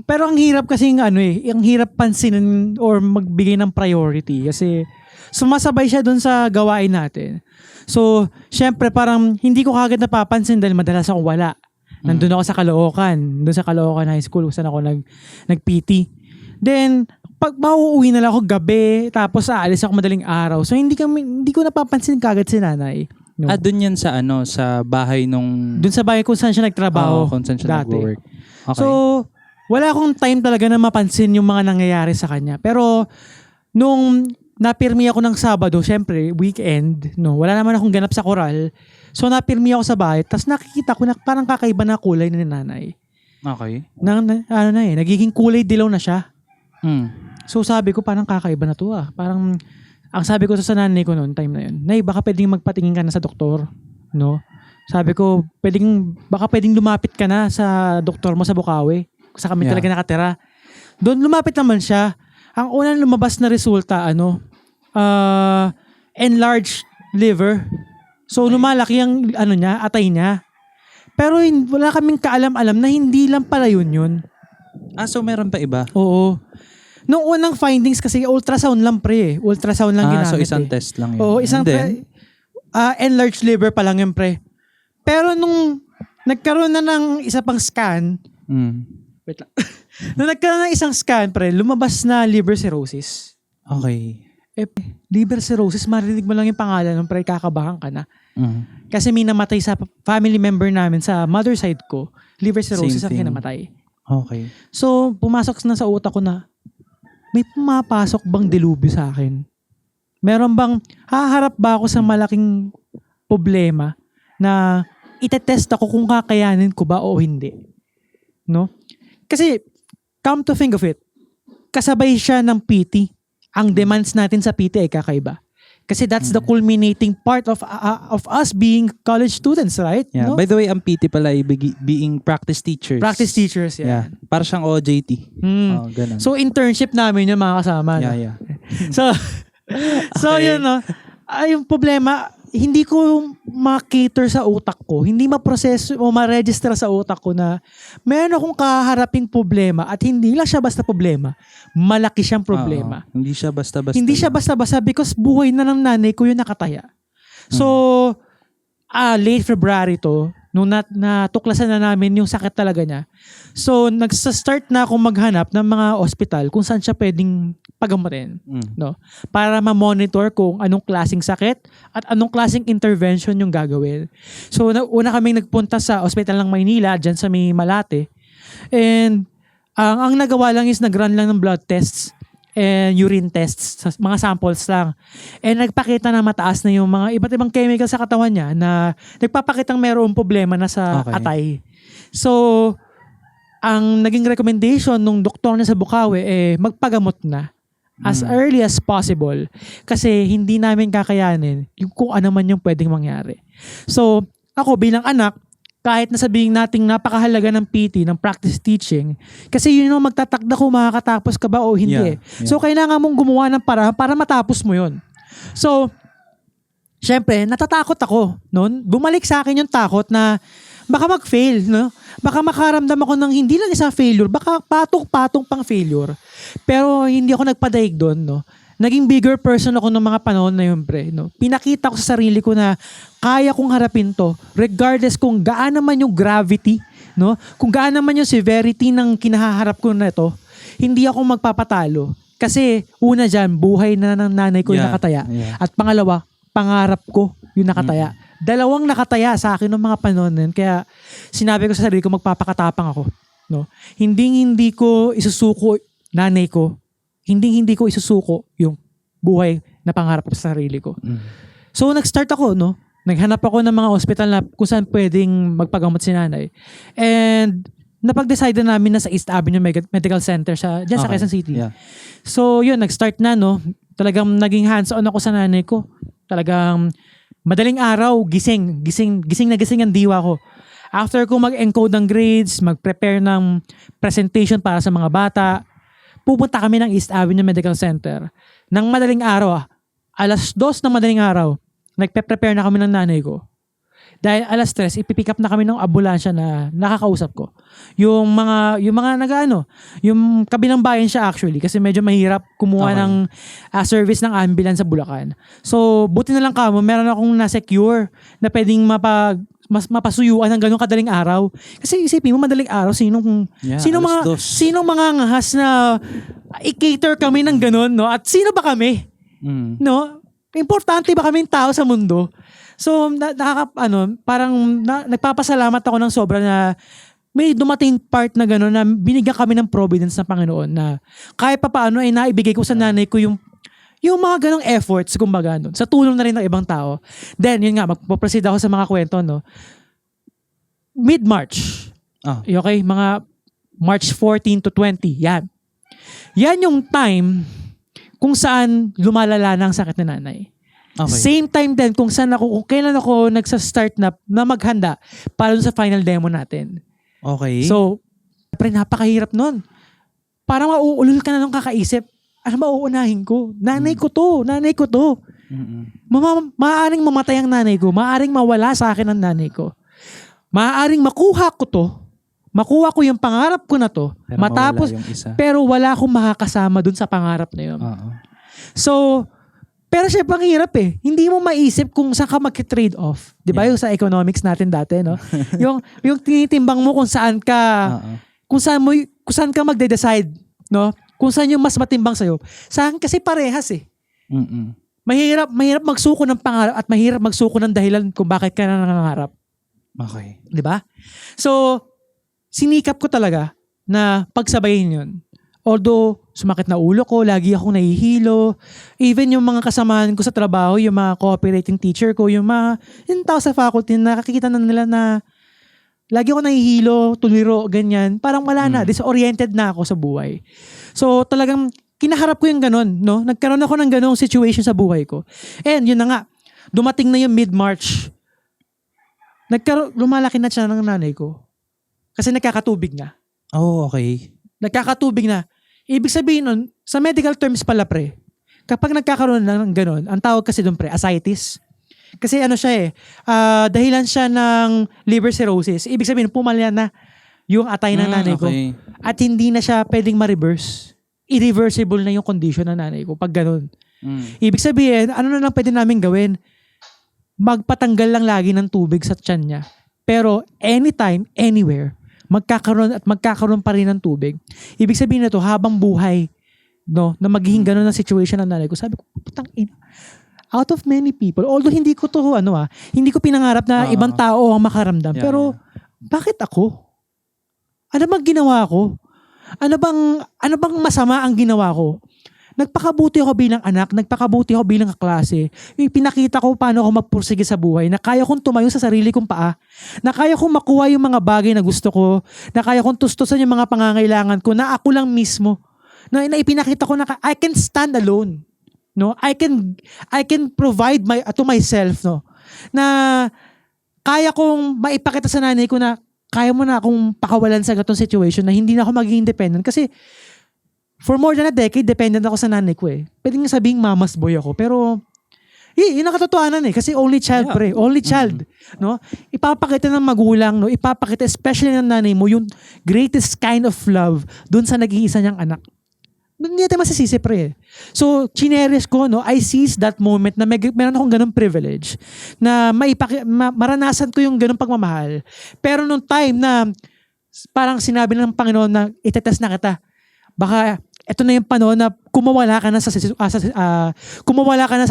pero ang hirap kasi ang hirap pansinin or magbigay ng priority kasi sumasabay siya dun sa gawain natin. So, syempre parang hindi ko kagad napapansin dahil madalas akong wala. Nandun ako sa Caloocan. Doon sa Caloocan High School saan ako nag-PT. Then, pag mauuwi na lang ako gabi, tapos aalis ako madaling araw. So, hindi ko napapansin kagad si nanay. No? Dun yan sa sa bahay nung... Doon sa bahay kung saan siya nagtrabaho kung saan siya dati. nag-work. Okay. So, wala akong time talaga na mapansin yung mga nangyayari sa kanya. Pero, nung napirmi ako ng Sabado, syempre, weekend, no, wala naman akong ganap sa koral. So, napirmi ako sa bahay, tapos nakikita ko na parang kakaiba na kulay ni nanay. Okay. Nagiging kulay dilaw na siya. So, sabi ko, parang kakaiba na to ah. Parang, ang sabi ko sa nanay ko noon, time na yun, Nay, baka pwedeng magpatingin ka na sa doktor, no? Sabi ko, baka pwedeng lumapit ka na sa doktor mo sa Bukawi. Sa kami talaga nakatira. Doon lumapit naman siya. Ang unang lumabas na resulta, enlarged liver. So, lumalaki ang atay niya. Pero wala kaming kaalam-alam na hindi lang pala yun. So meron pa iba? Oo. Nung unang findings kasi ultrasound lang Ultrasound lang ginamit. So isang test lang yun. Oo, enlarged liver pa lang yun pre. Pero nung nagkaroon na ng isa pang scan, wait lang. Nung nagkaroon ng isang scan pre, lumabas na liver cirrhosis. Okay. Liver cirrhosis, marinig mo lang yung pangalan ng pre, kakabahan ka na. Kasi may namatay sa family member namin sa mother side ko, liver cirrhosis ang kinamatay. Okay. So, pumasok na sa utak ko na, may pumapasok bang dilubyo sa akin? Meron bang, haharap ba ako sa malaking problema na itetest ako kung kakayanin ko ba o hindi? No? Kasi, come to think of it, kasabay siya ng PT. Ang demands natin sa PT ay kakaiba. Kasi that's the culminating part of us being college students, right? Yeah. No? By the way, ang PT pala ay being practice teachers. Practice teachers, yeah. Para siyang OJT. Ganun. So, internship namin yung mga kasama. Yeah. So, yun, no? Yung problema, hindi ko ma-cater sa utak ko, hindi ma-process o ma-register sa utak ko na meron akong kaharaping problema at hindi lang siya basta problema. Malaki siyang problema. Hindi siya basta-basta. Hindi siya basta-basta because buhay na ng nanay ko yung nakataya. So, late February to, nung natuklasan na namin yung sakit talaga niya. So, nagsa-start na akong maghanap ng mga ospital kung saan siya pwedeng pagamutin. No? Para ma-monitor kung anong klaseng sakit at anong klaseng intervention yung gagawin. So, una kaming nagpunta sa ospital ng Maynila, dyan sa may Malate. And, ang nagawa lang is nag-run lang ng blood tests and urine tests, mga samples lang. And nagpakita na mataas na yung mga iba't ibang chemical sa katawan niya na nagpapakitang mayroong problema na sa atay. So, ang naging recommendation nung doktor niya sa Bukawi magpagamot na as early as possible kasi hindi namin kakayanin yung kung ano man yung pwedeng mangyari. So, ako bilang anak, kahit nasabihin nating napakahalaga ng PT, ng practice teaching, kasi yun yung magtatakda kung makakatapos ka ba o hindi. So, kailangan mong gumawa ng paraan para matapos mo yun. So, syempre, natatakot ako. Noon, bumalik sa akin yung takot na baka mag-fail, no? Baka makaramdam ako ng hindi lang isang failure, baka patong-patong pang failure. Pero hindi ako nagpadaig doon, no? Naging bigger person ako ng mga panahon na yun, pre. No? Pinakita ko sa sarili ko na kaya kong harapin to regardless kung gaano man yung gravity, no? Kung gaano man yung severity ng kinaharap ko na ito, hindi ako magpapatalo. Kasi una dyan, buhay na ng nanay ko yung nakataya. At pangalawa, pangarap ko yung nakataya. Dalawang nakataya sa akin ng mga panahon nun. Kaya sinabi ko sa sarili ko, magpapakatapang ako. No? Hindi ko isusuko nanay ko. Hindi ko isusuko yung buhay na pangarap ko sa sarili ko. So nag-start ako, no? Naghanap ako ng mga hospital na kung saan pwedeng magpagamot si nanay. And napag-decide na namin na sa East Avenue Medical Center dyan sa Quezon City. Yeah. So yun, nag-start na, no? Talagang naging hands-on ako sa nanay ko. Talagang madaling araw, gising na gising ang diwa ko. After ko mag-encode ng grades, mag-prepare ng presentation para sa mga bata, pupunta kami ng East Avenue Medical Center. Nang madaling araw, 2:00 ng madaling araw, nagpe-prepare na kami ng nanay ko. Dahil 3:00, ipipick up na kami ng ambulansya na nakakausap ko. Yung mga yung kabilang bayan siya actually kasi medyo mahirap kumuha ng service ng ambulance sa Bulacan. So, buti na lang kamo, meron akong na-secure na pwedeng mapasuyuan ng ganung kadaling araw. Kasi isipin mo, madaling araw, sinong mga ngahas na i-cater kami ng ganun, no? At sino ba kami? No? Importante ba kaming tao sa mundo? So, nagpapasalamat ako ng sobra na may dumating part na gano'n na binigyan kami ng providence ng Panginoon na kahit pa paano ay naibigay ko sa nanay ko yung mga ganong efforts, kumbaga, no? Sa tulong na rin ng ibang tao. Then, yun nga, magpaproceed ako sa mga kwento, no? Mid-March. Okay? Mga March 14 to 20. Yan. Yan yung time kung saan lumalala na ang sakit ng nanay. Okay. Same time din kung kailan ako nagsa-start na maghanda para sa final demo natin. Okay. So, napakahirap nun. Parang mauulol ka na nung kakaisip, ano mauunahin ko? Nanay ko to. Maaaring mamatay ang nanay ko. Maaaring mawala sa akin ang nanay ko. Maaaring makuha ko to. Makuha ko yung pangarap ko na to. Pero matapos, pero wala akong makakasama dun sa pangarap na yun. So, pero syempre ang hirap eh. Hindi mo maisip kung saan ka mag-trade off. Di ba? Yung sa economics natin dati, no? yung tinitimbang mo kung saan ka, kung saan ka magde-decide, no? Kung saan yung mas matimbang sa'yo. Saan kasi parehas eh. Mahirap magsuko ng pangarap at mahirap magsuko ng dahilan kung bakit ka na nangangarap. Okay. Di ba? So, sinikap ko talaga na pagsabayin yun. Although, sumakit na ulo ko, lagi akong nahihilo. Even yung mga kasamahan ko sa trabaho, yung mga cooperating teacher ko, yung tao sa faculty, nakakikita na nila na lagi ako nahihilo, tuliro, ganyan. Parang wala na, disoriented na ako sa buhay. So, talagang kinaharap ko yung ganun, no? Nagkaroon ako ng ganung situation sa buhay ko. And yun na nga, dumating na yung mid-March. Lumalaki na siya ng nanay ko. Kasi nagkakatubig na. Oh, okay. Nagkakatubig na. Ibig sabihin nun, sa medical terms pala kapag nagkakaroon ng ganun, ang tawag kasi doon ascites. Kasi dahilan siya ng liver cirrhosis. Ibig sabihin, pumalya na yung atay ng nanay ko. At hindi na siya pwedeng ma-reverse. Irreversible na yung condition ng nanay ko pag ganun. Ibig sabihin, ano na lang pwede namin gawin? Magpatanggal lang lagi ng tubig sa tiyan niya. Pero anytime, anywhere, magkakaroon pa rin ng tubig. Ibig sabihin na to, habang buhay, no, na magiging ganun ang situation ng nanay ko. Sabi ko, putang ina. Out of many people, although hindi ko to, hindi ko pinangarap na ibang tao ang makaramdam. Pero, bakit ako? Ano bang ginawa ko? Ano bang masama ang ginawa ko? Nagpakabuti ako bilang anak, nagpakabuti ako bilang kaklase. Pinakita ko paano ako magpursige sa buhay, na kaya kong tumayo sa sarili kong paa, na kaya kong makuha yung mga bagay na gusto ko, na kaya kong tustusan yung mga pangangailangan ko, na ako lang mismo. Na ipinakita ko na I can stand alone. No? I can provide to myself, no? Na kaya kong maipakita sa nanay ko na kaya mo na akong pakawalan sa gatong situation na hindi na ako magiging independent. Kasi for more than a decade, dependent ako sa nanay ko eh. Pwede nga sabihing mama's boy ako. Pero, yun ang katotohanan eh. Kasi only child, only child. No? Ipapakita ng magulang, no? Ipapakita especially ng nanay mo, yung greatest kind of love dun sa nag-iisa niyang anak. Hindi natin masisisi, pre. So, chineres ko, no? I seized that moment na meron akong ganung privilege na maranasan ko yung ganung pagmamahal. Pero nung time na parang sinabi ng Panginoon na itetest na kita, baka ito na yung panahon na kumawala ka na sa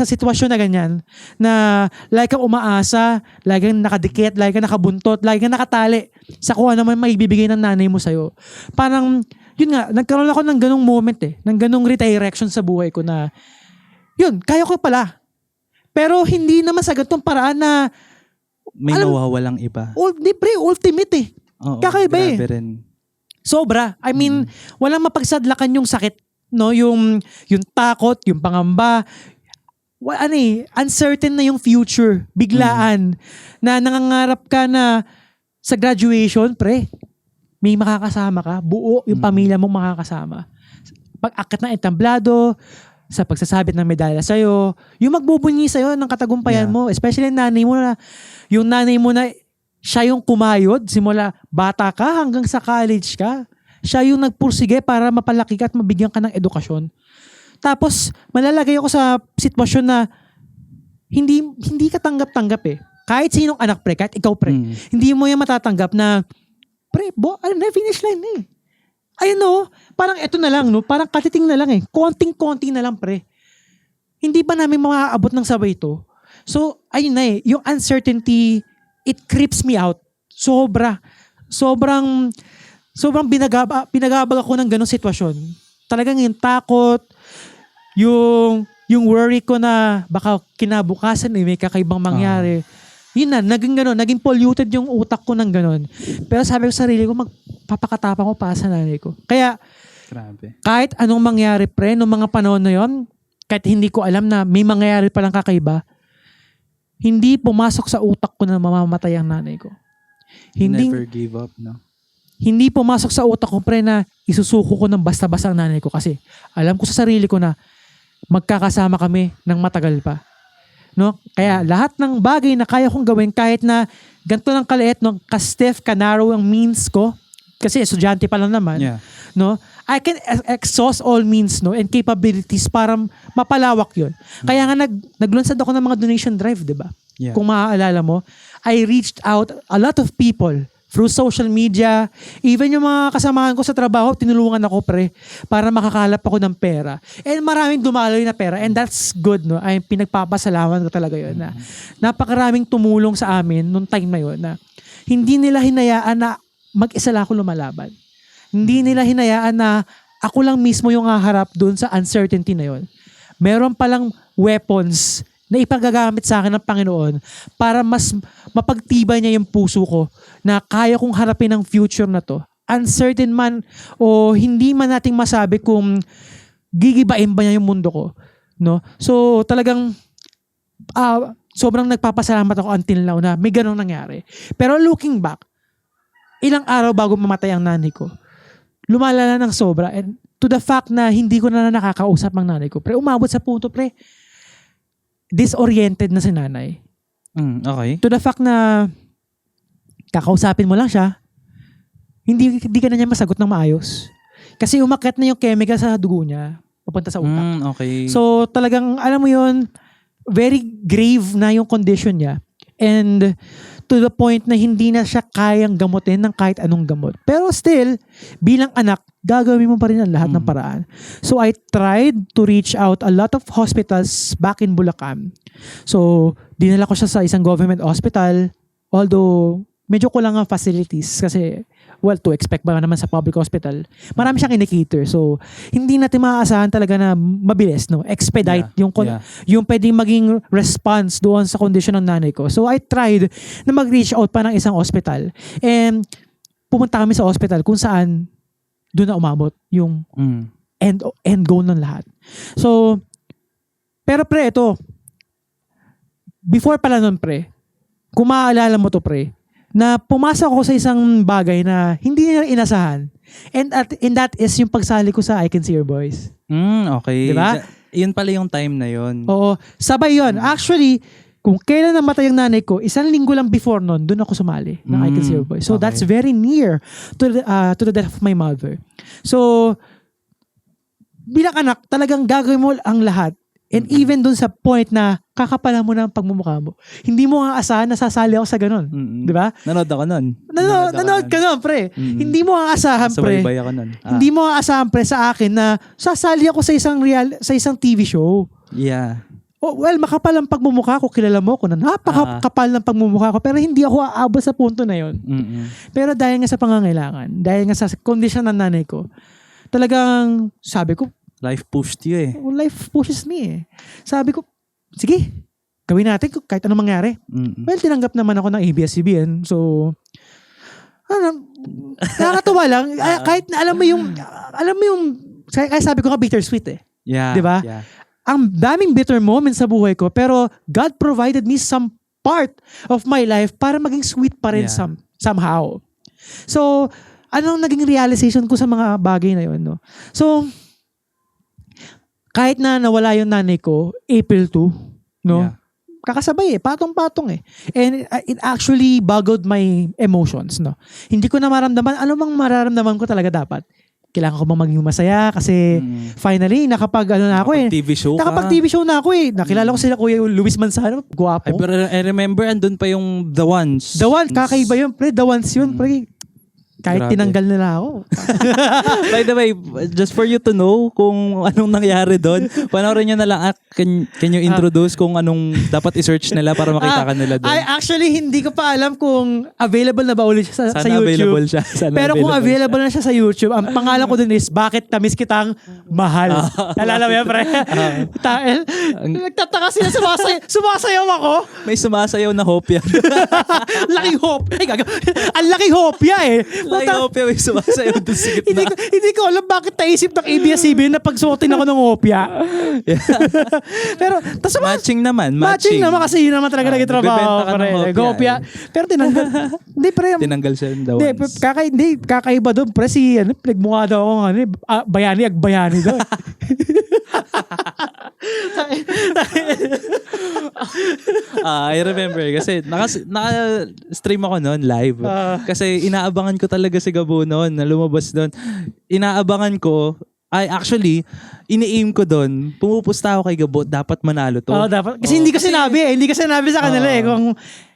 sitwasyon na ganyan, na lagi kang umaasa, lagi kang nakadikit, lagi kang nakabuntot, lagi kang nakatali sa kung ano man maibibigay ng nanay mo sa'yo. Parang, yun nga, nagkaroon ako ng ganong moment ng ganong redirection sa buhay ko na, yun, kaya ko pala. Pero hindi naman sa ganitong paraan na, May nawawalang iba. Ultimate eh. Oo, Kakaiba eh. grabe rin. Sobra. I mean, walang mapagsadlakan yung sakit, no? Yung takot, yung pangamba. Uncertain na yung future. Biglaan. Na nangangarap ka na sa graduation, pre, may makakasama ka. Buo yung pamilya mong makakasama. Pag-akit ng entamblado, sa pagsasabit ng medalya sa'yo, yung magbubunyi sa'yo ng katagumpayan mo, especially yung nanay mo na siya yung kumayod, simula bata ka hanggang sa college ka. Siya yung nagpursige para mapalaki ka at mabigyan ka ng edukasyon. Tapos, malalagay ako sa sitwasyon na hindi ka tanggap-tanggap eh. Kahit sinong anak pre, kahit ikaw pre, hindi mo yan matatanggap na, pre, finish line eh. Ayun no, parang eto na lang no, parang katiting na lang eh. Konting-konti na lang pre. Hindi pa namin maaabot ng sabay ito. So, ayun na eh, yung uncertainty, it creeps me out. Sobrang pinagabag ako ng ganong sitwasyon. Talagang yung takot, yung worry ko na baka kinabukasan may kakaibang mangyari. Yun na, naging polluted yung utak ko ng ganon. Pero sabi ko sa sarili ko, magpapakatapang ko para sa nanay ko. Kaya, grabe. Kahit anong mangyari pre, nung mga panahon na yon, kahit hindi ko alam na may mangyayari palang kakaiba, hindi pumasok sa utak ko na mamamatay ang nanay ko. Never give up, no? Hindi pumasok sa utak ko pre na isusuko ko ng basta-basta ang nanay ko kasi alam ko sa sarili ko na magkakasama kami ng matagal pa. No? Kaya lahat ng bagay na kaya kong gawin kahit na ganito ng kaliit, no, ka-stiff, ka-narrow ang means ko kasi estudyante pa lang naman. Yeah. No? I can exhaust all means no and capabilities para mapalawak 'yon. Kaya nga naglunsad ako ng mga donation drive, 'di ba? Yeah. Kung maaalala mo, I reached out a lot of people through social media, even yung mga kasamahan ko sa trabaho, tinulungan ako pre para makakalap ako ng pera. And maraming dumaloy na pera and that's good, no? Ay pinagpapasalamat ko talaga 'yon na napakaraming tumulong sa amin nung time na 'yon na hindi nila hinayaan na mag-isa lang ako lumalaban. Hindi nila hinayaan na ako lang mismo yung haharap doon sa uncertainty na 'yon. Meron palang weapons na ipagagamit sa akin ng Panginoon para mas mapagtibay niya yung puso ko na kaya kong harapin ang future na to. Uncertain man o hindi man nating masabi kung gigibain ba niya yung mundo ko. No? So talagang sobrang nagpapasalamat ako until now na may ganong nangyari. Pero looking back, ilang araw bago mamatay ang nanay ko, lumalala ng sobra and to the fact na hindi ko na nakakausap ang nanay ko. Pre, umabot sa punto, pre, disoriented na si nanay. Okay. To the fact na kakausapin mo lang siya, hindi ka na niya masagot ng maayos. Kasi umakyat na yung chemical sa dugo niya, papunta sa utak. Okay. So talagang, alam mo yun, very grave na yung condition niya. And to the point na hindi na siya kayang gamutin ng kahit anong gamot. Pero still, bilang anak, gagawin mo pa rin ang lahat ng paraan. So I tried to reach out a lot of hospitals back in Bulacan. So dinala ko siya sa isang government hospital, although medyo kulang ang facilities kasi to expect ba naman sa public hospital. Marami siyang kinikater. So, hindi natin maaasahan talaga na mabilis, no? Expedite yung pwedeng maging response doon sa kondisyon ng nanay ko. So, I tried na mag-reach out pa ng isang hospital. And pumunta kami sa hospital kung saan doon na umabot yung end goal ng lahat. So, pero pre, ito, before pala nun pre, kung maaalala mo to pre, na pumasok ako sa isang bagay na hindi nila inasahan. And that is yung pagsali ko sa I Can See Your Voice. Okay. Diba? Yun pala yung time na yun. Oo. Sabay yun. Actually, kung kailan namatay yung nanay ko, 1 linggo lang before nun, doon ako sumali ng I Can See Your Voice. So that's very near to the death of my mother. So, bilang anak, talagang gagawin mo ang lahat. And even dun sa point na kakapalan mo na ang pagmumukha mo, hindi mo nga asahan na sasali ako sa ganun. Di ba? Nanood ako nun. Nanood ka nun, pre. Hindi mo nga asahan, pre. Sumaybay ako nun. Hindi mo nga asahan, pre, sa akin na sasali ako sa isang TV show. Yeah. Oh, well, makapal ang pagmumukha ko, kilala mo ko na napakapal ng pagmumukha ko, pero hindi ako aabot sa punto na yon. Pero dahil nga sa pangangailangan, dahil nga sa kondisyon ng nanay ko, talagang sabi ko, Life pushed you eh. life pushes me eh. Sabi ko, sige, gawin natin kahit anong mangyari. Well, tinanggap naman ako ng ABS-CBN. So, nakakatuwa lang. Kahit na alam mo yung, kaya sabi ko nga bittersweet eh. Yeah. Diba? Yeah. Ang daming bitter moments sa buhay ko, pero God provided me some part of my life para maging sweet pa rin somehow. So, anong naging realization ko sa mga bagay na yun, no? So, kahit na nawala yung nanay ko, April 2, no? Yeah. Kakasabay eh, patong-patong eh. And it actually boggled my emotions, no? Hindi ko na maramdaman, ano bang mararamdaman ko talaga dapat? Kailangan ko bang maging masaya? Kasi finally, nakapag TV show ka. Nakapag TV show na ako eh. Nakilala ko sila Kuya Luis Manzano, guwapo. Pero I remember, andun pa yung The Ones. The Ones, kakaiba yun, pre. The Ones yun, pre. Kahit Grabe. tinanggal nila ako. By the way, just for you to know kung anong nangyari doon, panoorin nyo na lang, can you introduce kung anong dapat i-search nila para makita ka nila doon? Actually, hindi ko pa alam kung available na ba ulit siya sa YouTube. Available siya. Pero kung available na siya sa YouTube, ang pangalan ko dun is, Bakit Tamis Kitang Mahal? Alala mo yan, pre? Nagtataka sila, sumasayaw ako. May sumasayaw na hopya. Laking hope. Ang laking hopya eh. Laking hopya may sumasayaw doon sa gitna. Hindi ko alam bakit naisip ng ABS-CBN na pagsuotin ako ng hopya. Pero, matching naman. Matching naman kasi yun naman talaga naging trabaho. Bibenta ka ng hopya. Hopya. Pero tinanggal. Hindi, pre. Tinanggal siya ng The Ones. Kakaiba doon. Pre, pinagmukha daw ako bayani doon. I remember kasi naka-stream ako noon live. Kasi inaabangan ko talaga si Gabo noon na lumabas doon. Inaabangan ko, actually, ini-aim ko doon, pumupusta ako kay Gabo, dapat manalo to. Dapat. Kasi hindi ko sinabi sa kanila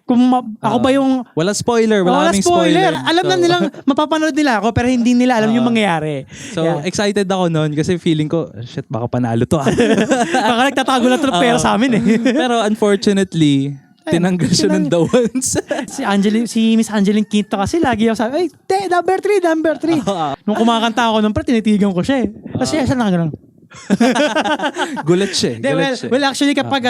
kung ako ba yung... Walang spoiler. Wala spoiler. Alam na nilang, mapapanood nila ako, pero hindi nila alam yung mangyayari. So, excited ako noon kasi feeling ko, shit, baka panalo to. Baka nagtatago lang ito ng pera sa amin eh. Pero unfortunately, tinanggal siya ng The Ones. si Miss Angeline Quinto kasi lagi ako sabi, number 3. Nung kumakanta ako nung tinitigan ko siya eh. Kasi siya nakagano'n. Gulat siya. Well, actually kapag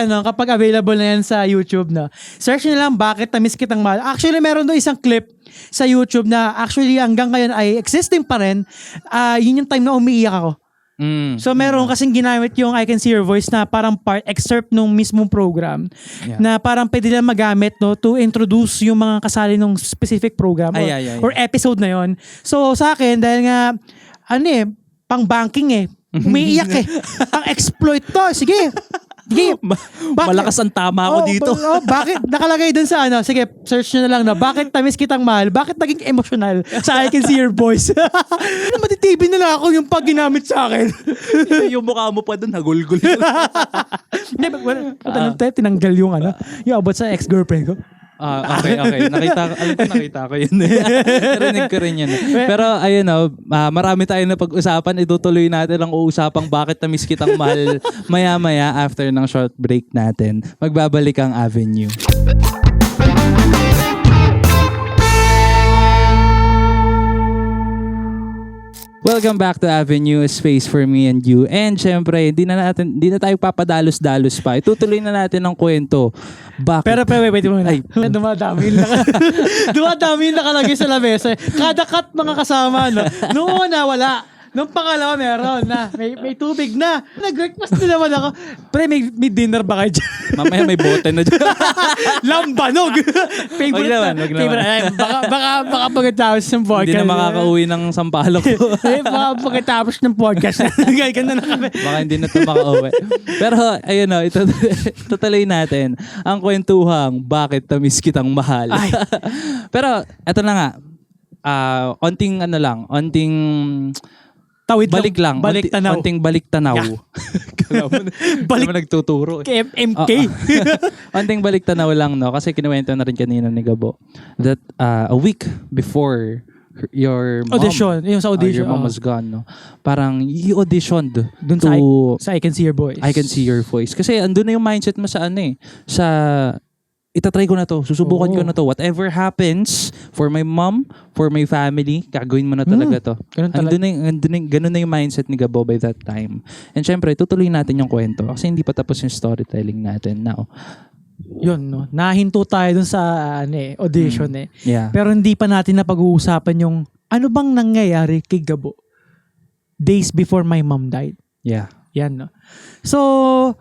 available na yan sa YouTube na, search nyo lang Bakit Tamis Kitang Mahal. Actually meron doon isang clip sa YouTube na actually hanggang ngayon ay existing pa rin. Yun yung time na umiiyak ako. So meron kasing ginamit yung I Can See Your Voice na parang part excerpt nung mismong program na parang pwede lang magamit to introduce yung mga kasali nung specific program or episode na yon. So sa akin dahil nga pang banking umiiyak ang exploit to. Sige. Malakas ang tama ako dito. Bakit? Nakalagay dun sa sige, search nyo na lang Bakit Tamis Kitang Mahal? Bakit naging emotional sa I Can See Your Voice? Matitibin na lang ako yung pag ginamit sa akin. Yung mukha mo pa dun, hagulgul. Tinanggal yung abot sa ex-girlfriend ko. Okay. Nakita ko yun. Narinig ko rin yun. Pero ayun marami tayong napag-usapan. Itutuloy natin ang uusapang Bakit Tamis Kitang Mahal maya-maya after ng short break natin. Magbabalik ang Avenue. Welcome back to Avenue, a space for me and you. And syempre, hindi na tayo papadalos-dalos pa. Itutuloy na natin ang kwento. Bakit? Pero wait muna. Dumadami yung nakalagay sa lamesa. Kada cut mga kasama, Noong una, wala. Nung pangalawa, meron na. May tubig na. Nag-breakfast na naman ako. Pre, may dinner ba kayo dyan? Mamaya may bote na dyan. Lambanog! Favorite Wag naman. Baka pagkatapos ng podcast. Hindi na makakauwi ng sampalok ko. Baka pagkatapos ng podcast. Ganda na kami. Baka hindi na ito makauwi. Pero, ayun itutuloy natin ang kwentuhang Bakit Tamis Kitang Mahal. Pero, eto na nga. Onting Tawid balik lang. Balik tanaw. Onting balik tanaw. Yeah. Balik. Balik. Nagtuturo. KMK. Onting balik tanaw lang, no? Kasi kinuwento na rin kanina ni Gabo that a week before your mom, Audition. Yung sa audition. your mom was gone, no? Parang you-auditioned Dun to sa I Can See Your Voice. I Can See Your Voice. Kasi andun na yung mindset mo sa sa itatry ko na to, susubukan ko na to. Whatever happens for my mom, for my family, gagawin mo na talaga to. Ganun na yung mindset ni Gabo by that time. And syempre, tutuloy natin yung kwento kasi hindi pa tapos yung storytelling natin now. Yun, no? Nahinto tayo dun sa audition Yeah. Pero hindi pa natin napag-uusapan yung ano bang nangyayari kay Gabo days before my mom died. Yeah. Yan, no? So,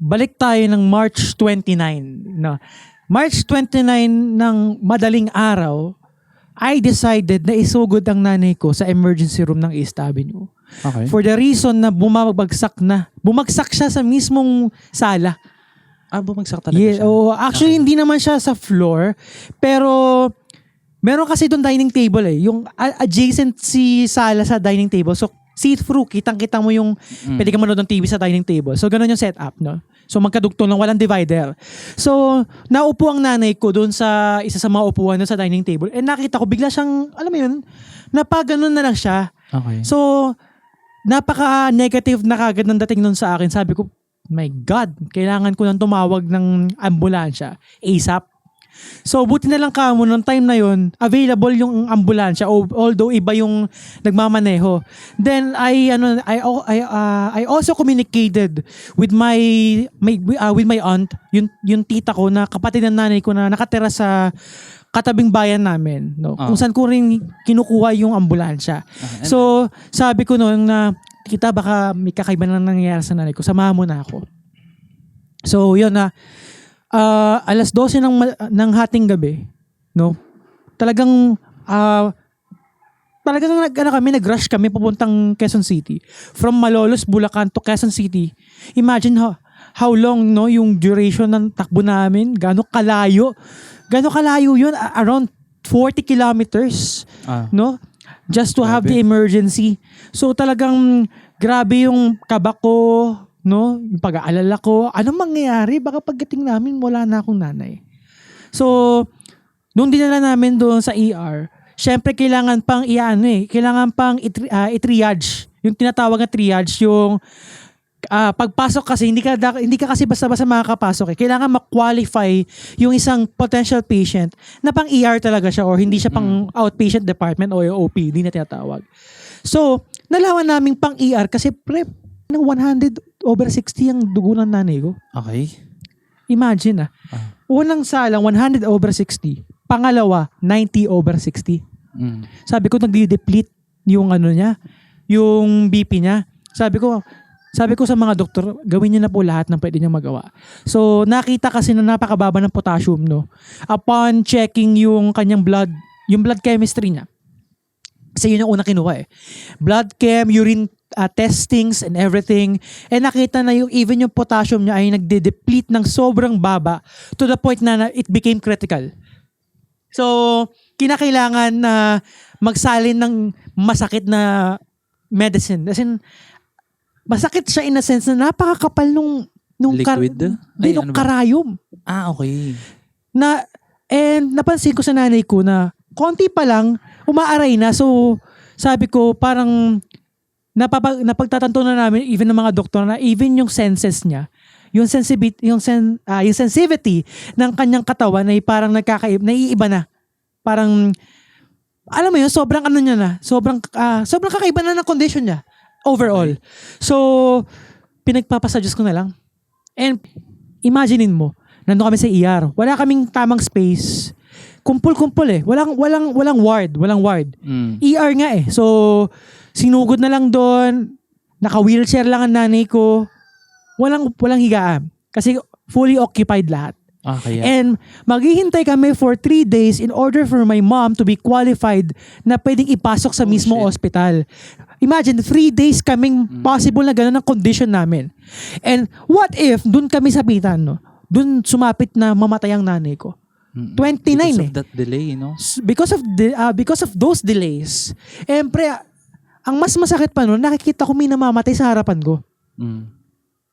balik tayo ng March 29. No? March 29 ng madaling araw, I decided na isugod ang nanay ko sa emergency room ng East Avenue. Okay. For the reason na bumagsak siya sa mismong sala. Bumagsak talaga siya. Actually, hindi naman siya sa floor. Pero, meron kasi doon dining table Yung adjacent si sala sa dining table. So, see-through. Kitang-kita mo yung pwede ka manood ng TV sa dining table. So, ganun yung setup, no? So, magkadugtong lang. Walang divider. So, naupo ang nanay ko doon sa isa sa mga upuan doon sa dining table. And nakita ko, bigla siyang, alam mo yun, napaganon na lang siya. Okay. So, napaka-negative na kagad ng dating nun sa akin. Sabi ko, my God, kailangan ko nang tumawag ng ambulansya ASAP. So, buti na lang kamo nung time na yon available yung ambulansya although iba yung nagmamaneho. Then, I also communicated with my aunt, yung tita ko na kapatid ng nanay ko na nakatira sa katabing bayan namin, no? Kung saan ko rin kinukuha yung ambulansya. So, sabi ko noon na, kita baka may kakaiba na nangyayari sa nanay ko, samahan mo na ako. So, yun na, alas 12 ng hating gabi, no? Talagang nag-rush kami papuntang Quezon City. From Malolos, Bulacan to Quezon City. Imagine how long, no, yung duration ng takbo namin, gaano kalayo yun, around 40 kilometers, no? Just to have the emergency. So talagang grabe yung kaba ko, no? Yung pag-aalala ko, anong mangyayari? Baka pagdating namin, wala na akong nanay. So, nung dinala namin doon sa ER, syempre kailangan pang i-triage. Yung tinatawag na triage, yung pagpasok kasi, hindi ka kasi basta-basta makakapasok. Kailangan ma-qualify yung isang potential patient na pang ER talaga siya or hindi siya pang outpatient department o OPD na tinatawag. So, nalaman namin pang ER kasi ng 100/60 ang dugo ng nanay ko. Okay. Imagine Unang salang 100/60. Pangalawa, 90/60. Sabi ko nagdi-deplete yung niya, yung BP niya. Sabi ko sa mga doktor, gawin niyo na po lahat ng pwede niyo magawa. So, nakita kasi na napakababa ng potassium, no? Upon checking yung kanyang blood chemistry niya. Kasi yun yung una kinuha Blood chem, urine testings and everything. And nakita na even yung potassium niya ay nagde-deplete ng sobrang baba to the point na it became critical. So, kinakailangan na magsalin ng masakit na medicine. As in, masakit siya in a sense na napakakapal nung liquid? Nung karayom. Okay. And napansin ko sa nanay ko na konti pa lang, umaaray na. So, sabi ko, parang napagtatanto na namin, even ng mga doktor, na even yung senses niya, yung sensitivity ng kanyang katawan ay parang naiiba na. Parang, alam mo yun, sobrang sobrang kakaiba na ng condition niya. Overall. So, pinagpapasadyos ko na lang. And, imaginein mo, nandun kami sa ER. Wala kaming tamang space. Kumpul-kumpul Walang ward. ER nga So, sinugod na lang doon. Naka-wheelchair lang ang nanay ko. Walang higaan. Kasi fully occupied lahat. Okay, And maghihintay kami for 3 days in order for my mom to be qualified na pwedeng ipasok sa mismong hospital. Imagine, 3 days kaming possible na gano'n ang condition namin. And what if, dun kami sapitan, no? Dun sumapit na mamatay ang nanay ko. 29 Because of that delay, no? Because of those delays. Siyempre, Ang mas masakit pa nun, nakikita ko may namamatay sa harapan ko.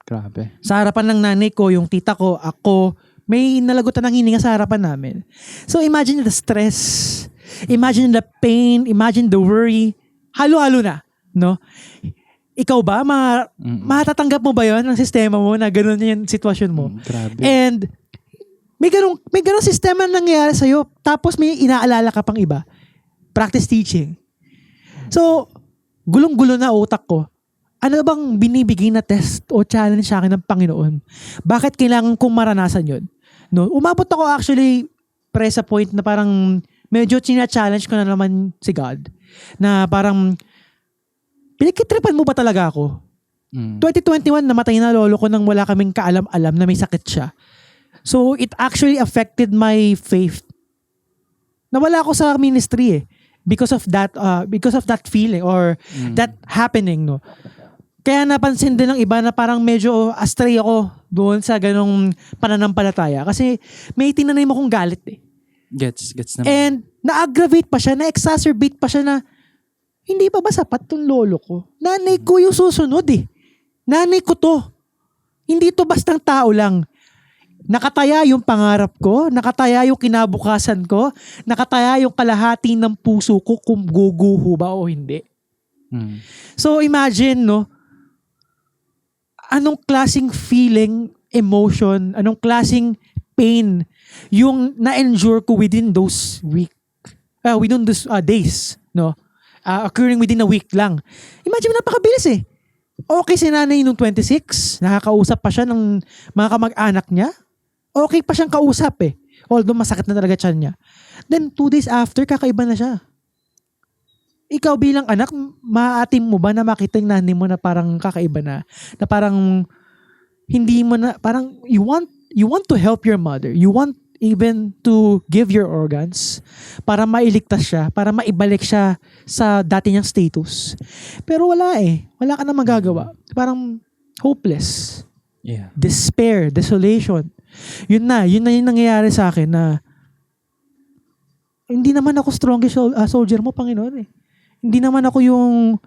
Grabe. Sa harapan ng nanay ko, yung tita ko, ako, may nalagutan ng hininga sa harapan namin. So imagine the stress, imagine the pain, imagine the worry. Halo-halo na, no? Ikaw ba, matatanggap mo ba yon ng sistema mo na gano'n yung sitwasyon mo? Grabe. And may ganong sistema na nangyayari sa'yo, tapos may inaalala ka pang iba. Practice teaching. So, gulong-gulo na utak ko. Ano bang binibigay na test o challenge sa akin ng Panginoon? Bakit kailangan kong maranasan yun? No, umabot ako actually sa point na parang medyo china-challenge ko na naman si God. Na parang, pinagkitripan mo ba talaga ako? 2021, namatay na lolo ko nang wala kaming kaalam-alam na may sakit siya. So, it actually affected my faith. Nawala ako sa ministry because of that feeling or that happening, no? Kaya napansin din ng iba na parang medyo astray ako doon sa ganong pananampalataya. Kasi may tinanim akong galit Gets naman. And na-aggravate pa siya, na-exacerbate pa siya na hindi pa ba sapat tong lolo ko? Nanay ko yung susunod Nanay ko to. Hindi to bastang tao lang. Nakataya yung pangarap ko, nakataya yung kinabukasan ko, nakataya yung kalahati ng puso ko kung guguho ba o hindi. So imagine, no, anong klaseng feeling, emotion, anong klaseng pain yung na-endure ko within those days, no? Occurring within a week lang. Imagine, napakabilis Okay si nanay nung 26, nakakausap pa siya ng mga kamag-anak niya. Okay pa siyang kausap Although masakit na talaga tiyan niya. Then 2 days after, kakaiba na siya. Ikaw bilang anak, maatim mo ba na makita yung nanay mo na parang kakaiba na? Na parang hindi mo na, parang you want to help your mother. You want even to give your organs para mailigtas siya, para maibalik siya sa dati niyang status. Pero wala Wala ka na magagawa. Parang hopeless. Yeah. Despair, desolation. Yun na yung nangyayari sa akin na hindi naman ako strongest soldier mo, Panginoon Hindi naman ako yung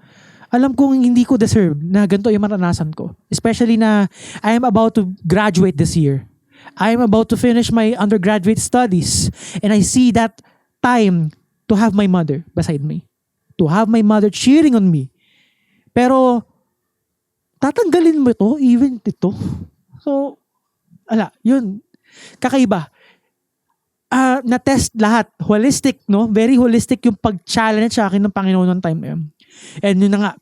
alam kong hindi ko deserve na ganito yung maranasan ko. Especially na I am about to graduate this year. I am about to finish my undergraduate studies. And I see that time to have my mother beside me. To have my mother cheering on me. Pero, tatanggalin mo ito, even ito. So, yun. Kakaiba. Na-test lahat. Holistic, no? Very holistic yung pag-challenge sa akin ng Panginoon noong time na yun. And yun na nga.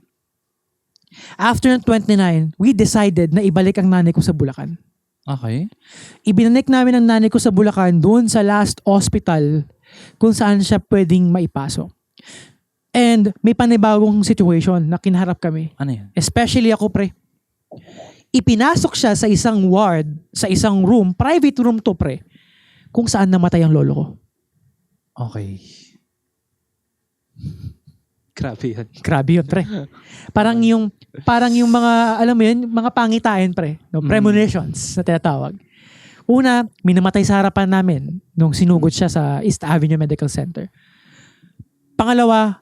After ng 29, we decided na ibalik ang nanay ko sa Bulacan. Okay. Ibinanik namin ang nanay ko sa Bulacan doon sa last hospital kung saan siya pwedeng maipasok. And may panibagong situation na kinaharap kami. Ano yan? Especially ako, pre. Ipinasok siya sa isang ward, sa isang room, private room to, pre, kung saan namatay ang lolo ko. Okay. Grabe yun, pre. Parang yung mga, alam mo yun, mga pangitain, pre. No? Premonitions na tinatawag. Una, may namatay sa harapan namin nung sinugod siya sa East Avenue Medical Center. Pangalawa,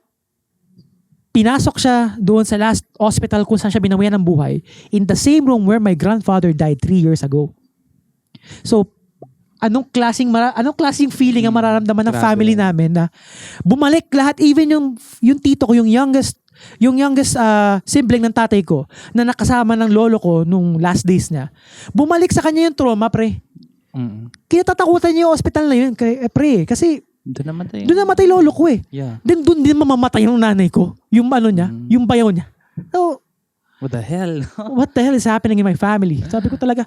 pinasok siya doon sa last hospital kung saan siya binawian ng buhay in the same room where my grandfather died 3 years ago. So, anong klaseng feeling ang mararamdaman ng family namin na bumalik lahat, even yung tito ko, yung youngest sibling ng tatay ko na nakasama ng lolo ko nung last days niya. Bumalik sa kanya yung trauma, pre. Kinatatakutan niya yung hospital na yun, pre, kasi doon namatay lolo ko Yeah. Then doon din mamamatay yung nanay ko, yung niya, yung bayaw niya. So, what the hell? What the hell is happening in my family? Sabi ko talaga,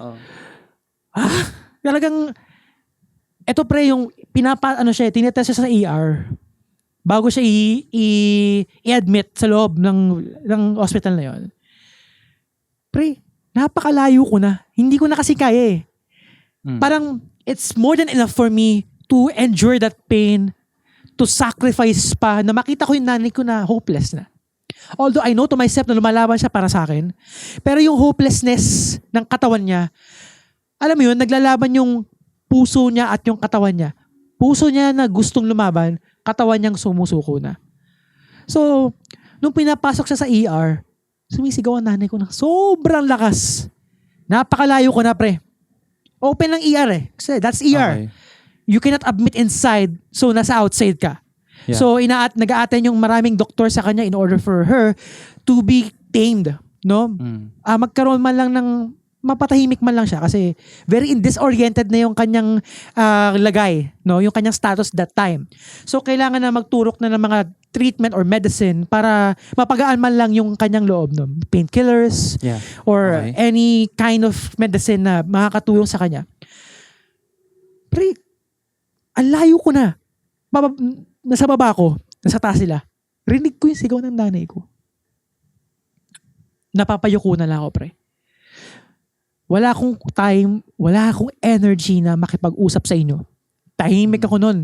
talagang, eto pre, yung tinetest siya sa ER bago siya i-admit sa loob ng hospital na yon. Pre, napakalayo ko na. Hindi ko na kasi kaya Parang, it's more than enough for me to endure that pain, to sacrifice pa, na makita ko yung nanay ko na hopeless na. Although I know to myself na lumalaban siya para sa akin, pero yung hopelessness ng katawan niya, alam mo yun, naglalaban yung puso niya at yung katawan niya. Puso niya na gustong lumaban, katawan niyang sumusuko na. So, Nung pinapasok siya sa ER, sumisigaw ang nanay ko na sobrang lakas. Napakalayo ko na, pre. Open ng ER eh. Kasi that's ER. Okay. You cannot admit inside, so nasa outside ka. Yeah. So nag-a-attend yung maraming doktor sa kanya in order for her to be tamed, no? Magkaroon man lang ng mapatahimik man lang siya kasi very disoriented na yung kanyang lagay, no? Yung kanyang status that time. So kailangan na magturok na ng mga treatment or medicine para mapagaan man lang yung kanyang loob, no? Painkillers Yeah. or Okay. any kind of medicine na makakatulong sa kanya. Pre, ang layo ko na. Nasa baba ko, nasa taas sila. Rinig ko yung sigaw ng nanay ko. Napapayuko na lang ako, pre. Wala akong time, wala akong energy na makipag-usap sa inyo. Tahimik ako nun.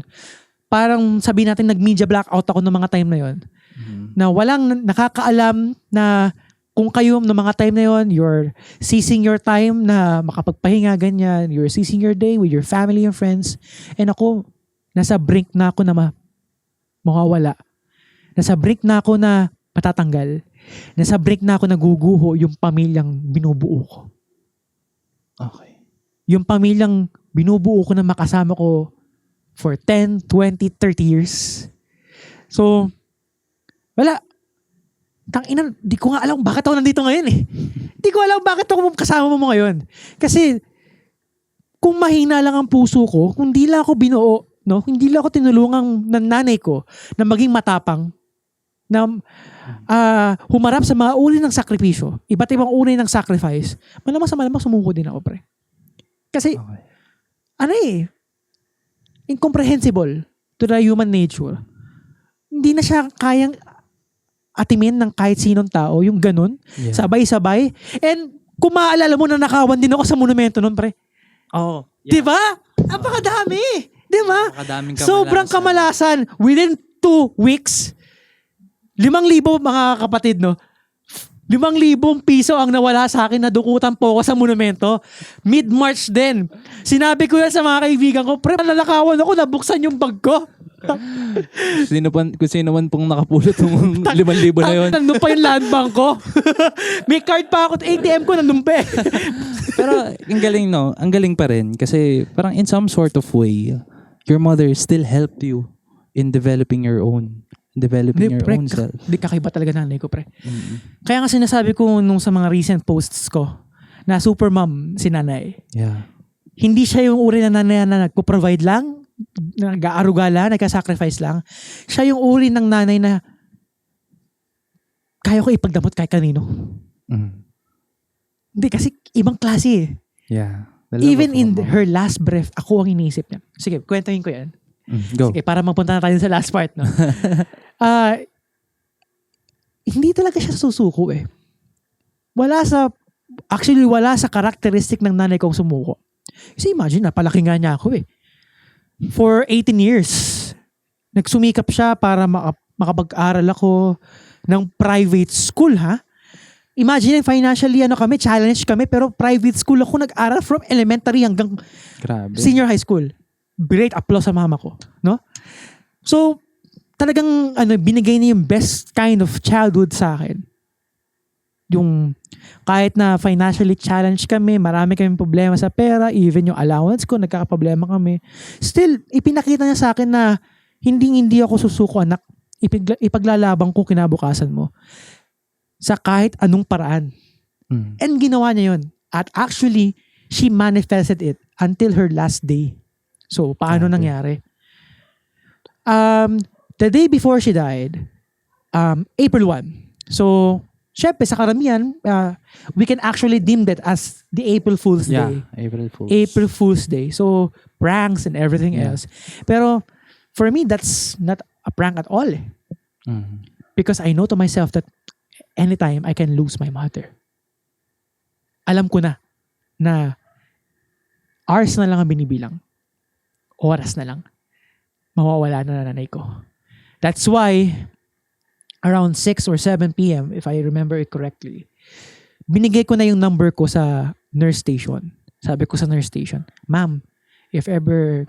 Parang sabihin natin nag-media blackout ako ng mga time na yon. Na walang nakakaalam na kung kayo ng mga time na yon, you're seizing your time na makapagpahinga ganyan, you're seizing your day with your family and friends. And ako, nasa brink na ako na mawawala. Nasa brink na ako na patatanggal. Nasa brink na ako naguguho yung pamilyang binubuo ko. Okay. Yung pamilyang binubuo ko na makasama ko for 10, 20, 30 years. So, wala. Tangina, di ko nga alam bakit ako nandito ngayon eh. Di ko alam bakit ako kasama mo ngayon. Kasi, kung mahina lang ang puso ko, kung di lang ako binuo, no? Hindi lang ako tinulungan ng nanay ko na maging matapang, na humarap sa mga uri ng sakripisyo, iba't ibang uri ng sacrifice, malamang sa malamang sumuko din ako, pre. Kasi, incomprehensible to the human nature. Hindi na siya kayang atimin ng kahit sinong tao, yung ganun, sabay-sabay. And kung maaalala mo na nakawan din ako sa monumento nun, pre. Oh, Diba? Napakadami! Diba? Napakadaming kamalasan. Sobrang kamalasan. Within 2 weeks, 5,000 mga kapatid, no? 5,000 piso ang nawala sa akin na dukutan po ako sa monumento. Mid-March din. Sinabi ko yan sa mga kaibigan ko, pre, nalalakawan ako, nabuksan yung bag ko. Kung sino man pong nakapulot ng 5,000 na yun. Nandun pa yung land bank ko. May card pa ako, ATM ko nandun pa eh. Pero ang galing, no? Ang galing pa rin. Kasi parang in some sort of way, your mother still helped you in developing your own own self. Hindi kakaiba talaga nanay ko, pre. Kaya nga sinasabi ko nung sa mga recent posts ko na super mom si nanay. Yeah. Hindi siya yung uri na nanay na nagpo-provide lang, nag-aaruga lang, nagka-sacrifice lang. Siya yung uri ng nanay na kaya ko ipagdamot kahit kanino. Hindi, kasi ibang klase eh. Yeah. Even in her last breath, ako ang iniisip niya. Sige, kwentahin ko yan. Go. Sige, para magpunta na tayo sa last part, no? Hindi talaga siya susuko eh. Wala sa characteristic ng nanay kong sumuko. Kasi imagine, napalaki nga niya ako eh. For 18 years, nagsumikap siya para makapag-aral ako ng private school, ha? Imagine, financially, challenge kami, pero private school ako nag-aral from elementary hanggang Grabe. senior high school. Great applause sa mama ko, no? So, talagang binigay niya yung best kind of childhood sa akin. Yung kahit na financially challenged kami, marami kaming problema sa pera, even yung allowance ko, nagkakaproblema kami. Still, ipinakita niya sa akin na hindi ako susuko, anak. Ipaglalabang ko kinabukasan mo sa kahit anong paraan. And ginawa niya yun. At actually, she manifested it until her last day. So, paano nangyari? The day before she died, April 1. So, syempre, sa karamihan, we can actually deem that as the April Fool's Day. April Fool's. April Fool's Day. So, pranks and everything else. Pero, for me, that's not a prank at all. Because I know to myself that anytime I can lose my mother. Alam ko na hours na lang ang binibilang. Oras na lang. Mawawala na nanay ko. That's why, around 6 or 7 p.m., if I remember it correctly, binigay ko na yung number ko sa nurse station. Sabi ko sa nurse station, ma'am, if ever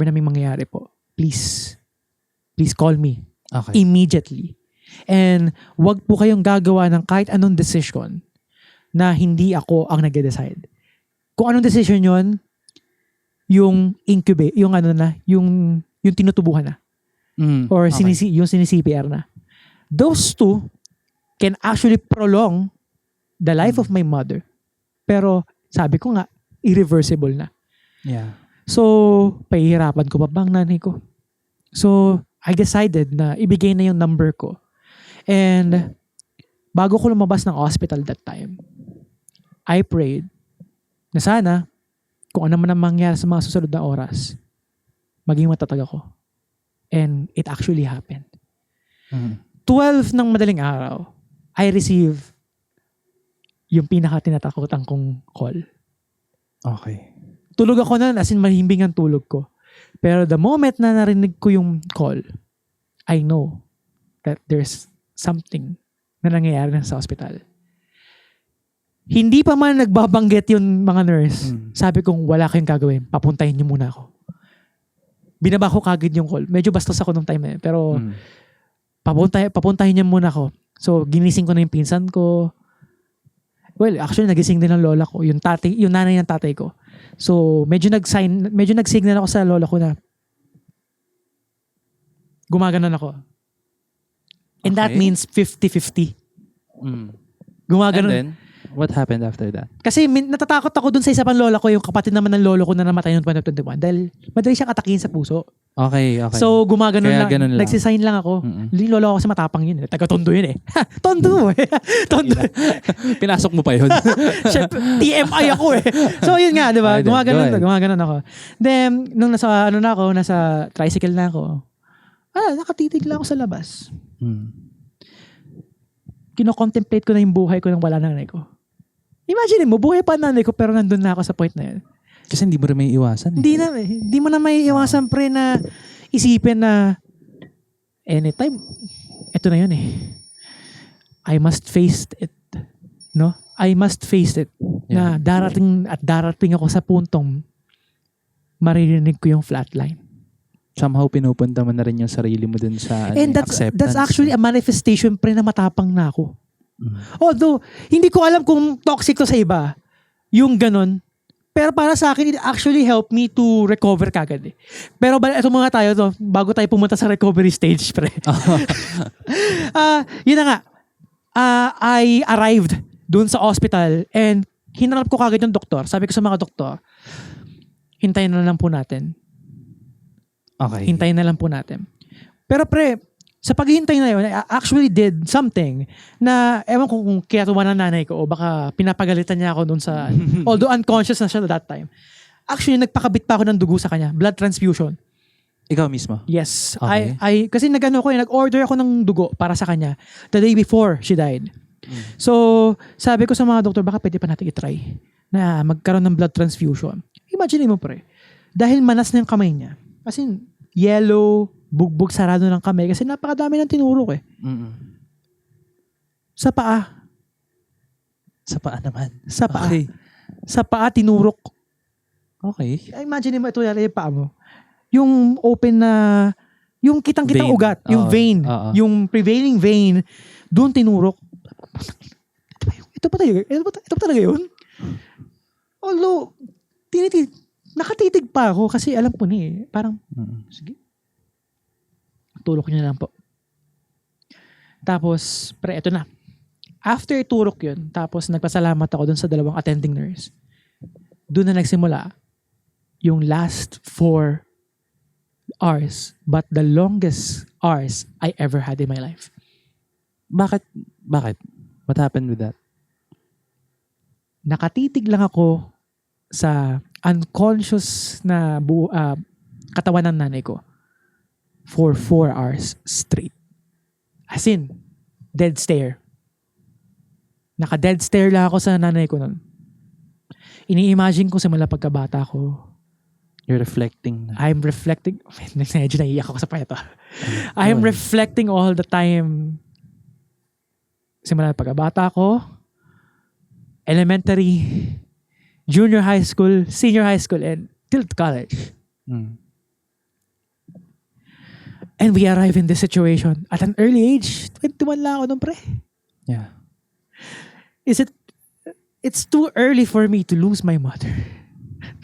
na may mangyayari po, please call me. Okay. Immediately. And wag po kayong gagawa ng kahit anong decision na hindi ako ang nag-decide. Kung anong decision yon, yung incubate, yung yung tinutubuhan na. Or okay. yung sinisi-CPR na. Those two can actually prolong the life of my mother. Pero sabi ko nga, irreversible na. Yeah. So, pahihirapan ko pa bang nanay ko? So, I decided na ibigay na yung number ko. And bago ko lumabas ng hospital that time, I prayed na sana kung ano man ang mangyari sa mga susunod na oras, maging matatag ako. And it actually happened. 12 ng madaling araw, I receive yung pinaka-tinatakutan kong call. Okay. Tulog ako na, as in mahimbing ang tulog ko. Pero the moment na narinig ko yung call, I know that there's something na nangyayari na sa hospital. Hindi pa man nagbabanggit yung mga nurse. Sabi kong wala kayong gagawin. Papuntahin niyo muna ako. Binaba ko kagad yung call. Medyo bastos ako nung time na yun. Pero papuntahin niyo muna ako. So ginising ko na yung pinsan ko. Well, actually nagising din ng lola ko. Yung nanay ng tatay ko. So medyo nag-signal ako sa lola ko na gumaganon ako. And that means 50-50. Gumaganon. And then, what happened after that? Kasi natatakot ako dun sa isa pang lola ko, yung kapatid naman ng lolo ko na namatay noong 2021 dahil madali siyang atakin sa puso. Okay. So gumaganon Kaya lang. ganun lang. Nagsisign lang ako. Yung lola ko kasi matapang yun. Taga-tondo yun eh. Tondo eh. Tondo. Pinasok mo pa yun. Siyempre, TMI ako eh. So yun nga, di ba? Gumaganon ako. Then, nung nasa tricycle na ako, nakatitig lang ako sa labas. Kino-contemplate ko na yung buhay ko nang wala nanay ko. Imagine mo, buhay pa nanay ko pero nandun na ako sa point na yun. Kasi hindi mo rin may iwasan. Hindi mo na may iwasan pre na isipin na anytime, ito na yun eh. I must face it. No? I must face it. Na darating ako sa puntong maririnig ko yung flatline. Somehow pinupunta mo na rin yung sarili mo dun sa And acceptance. that's actually a manifestation pre na matapang na ako. Although, hindi ko alam kung toxic to sa iba. Yung ganun. Pero para sa akin, it actually helped me to recover kagad eh. Pero ito mga tayo to, bago tayo pumunta sa recovery stage pre. Yun na nga. I arrived dun sa hospital and hinarap ko kagad yung doktor. Sabi ko sa mga doktor, hintayin na lang po natin. Okay. Hintayin na lang po natin. Pero pre, sa paghihintay na yun, I actually did something na, ewan ko kung kaya tuwa ng nanay ko o baka pinapagalitan niya ako dun sa, although unconscious na siya at that time. Actually, nagpakabit pa ako ng dugo sa kanya. Blood transfusion. Ikaw mismo? Yes. Okay. Kasi nag-order ako ng dugo para sa kanya the day before she died. So, sabi ko sa mga doktor, baka pwede pa natin i-try na magkaroon ng blood transfusion. Imagine mo pre, dahil manas na yung kamay niya. As in, yellow, bugbog sarado ng kamay kasi napakadami ng tinurok eh. Sa paa. Sa paa naman? Sa paa. Okay. Sa paa, tinurok. Okay. Imagine mo, ito yung paa mo. Yung open na, yung kitang-kitang Vein. ugat, yung vein, yung prevailing vein, doon tinurok. Ito pa talaga yun? Although, nakatitig pa ako kasi alam ko eh. Parang, sige. Turok niya lang po. Tapos, eto na. After turok yun, tapos nagpasalamat ako dun sa dalawang attending nurse. Doon na nagsimula yung last 4 hours, but the longest hours I ever had in my life. Bakit? What happened with that? Nakatitig lang ako sa unconscious na katawan ng nanay ko for 4 hours straight. As in, dead stare. Naka-dead stare lang ako sa nanay ko nun. Ini-imagine ko simula pagkabata ko. You're reflecting. I'm reflecting. Medyo naiiyak ako sa payato. I'm reflecting all the time. Simula pagkabata ko, elementary, junior high school, senior high school, and till college. And we arrive in this situation at an early age. 21 lang ako nun, pre. Yeah. It's too early for me to lose my mother.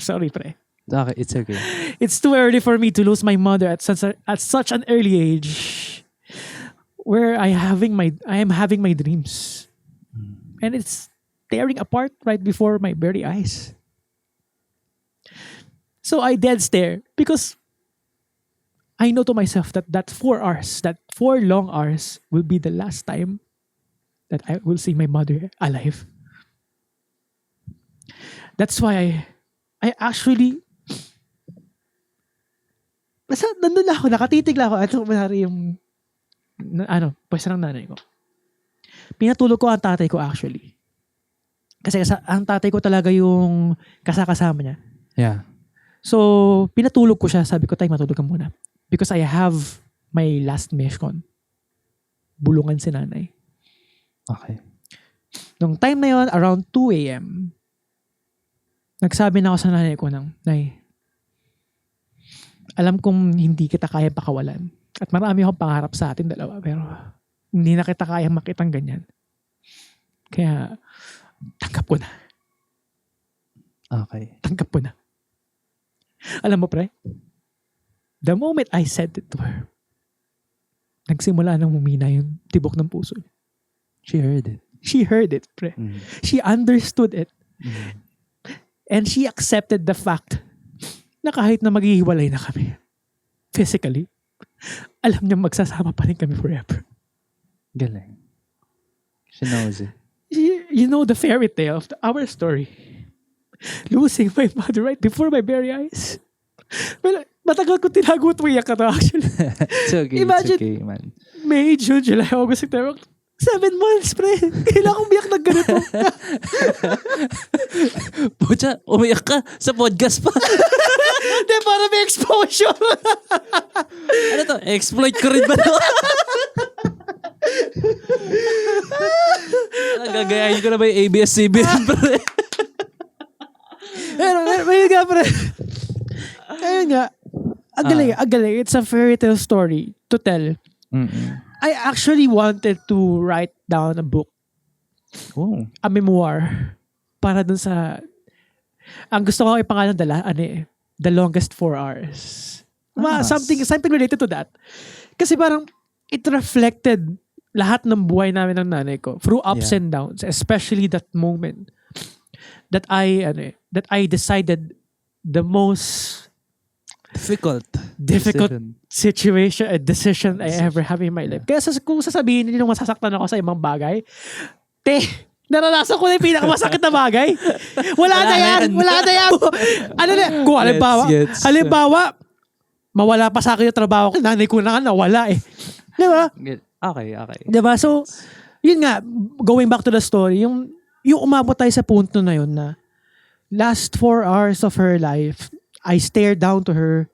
Sorry, pre. Okay, it's okay. It's too early for me to lose my mother at such an early age, where I am having my dreams, and it's tearing apart right before my very eyes. So I dead stare because I know to myself that 4 hours, that 4 long hours, will be the last time that I will see my mother alive. That's why I actually, basta nandun lang ako, nakatitig lang ako. Ito manari yung, pwesta ng nanay ko. Pinatulog ko ang tatay ko actually. Kasi ang tatay ko talaga yung kasama niya. Yeah. So, pinatulog ko siya. Sabi ko, tay, matulog ka muna. Because I have my last mission. Bulungan si nanay. Okay. Nung time na yon, around 2 a.m., nagsabi na ako sa nanay ko Nay, alam kong hindi kita kaya pakawalan. At marami akong pangarap sa atin dalawa. Pero hindi na kita kaya makitang ganyan. Kaya, tanggap ko na. Okay. Tanggap ko na. Alam mo, pre, the moment I said it to her, nagsimula nang humina yung tibok ng puso. She heard it. She heard it, pre. Mm. She understood it. Mm. And she accepted the fact na kahit na maghihiwalay na kami physically, alam niya magsasama pa rin kami forever. Galing. She knows it. You know the fairy tale of our story. Losing my mother right before my very eyes. Well, matagal ko tinago at umiyak ka to actually. It's okay. Imagine, it's okay, man. May, June, July, August, September, 7 months, pre. Kailangan kong umiyak ng ganito. Pucha, umiyak ka sa podcast pa. Hindi, para may exposure. Ano to? Exploit ko rin ba to? Gagayahin ko na ba yung ABS-CBN, pre? Pero, nga, pre. Ayun nga. Ang galing. It's a fairy tale story to tell. Mm-mm. I actually wanted to write down a book. Oh. A memoir. Para dun sa... Ang gusto ko ipangalan The Longest 4 Hours. Something related to that. Kasi parang it reflected lahat ng buhay namin ng nanay ko through ups and downs, especially that moment that I decided the most difficult decision I ever have in my life. Kaya kung sasabihin niyo masasaktan ako sa ibang bagay, naranasan ko na yung pinakamasakit na bagay. Wala na yan. Kung halimbawa, mawala pa sa akin yung trabaho ko, nanay ko na nga nawala eh. Di ba? Okay. Di ba? So, yun nga, going back to the story, yung umabot tayo sa punto na yun na last 4 hours of her life, I stared down to her,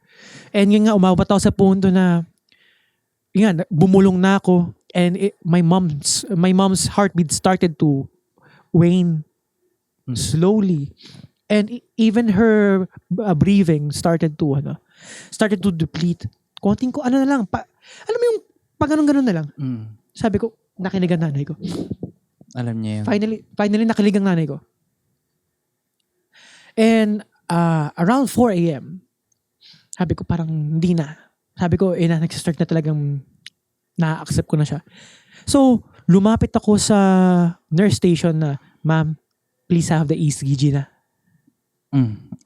and yun nga, umabot ako sa punto na yun nga, bumulong na ako, and my mom's heartbeat started to wane slowly, and even her breathing started to deplete. Konting ko, alam mo yung pag ganun na lang. Sabi ko, nakinig ang nanay ko. Alam niya yun. Finally nakinig ang nanay ko. And around 4 a.m., sabi ko parang hindi na. Sabi ko, nagsistart na talagang na-accept ko na siya. So, lumapit ako sa nurse station na, ma'am, please have the ECG na.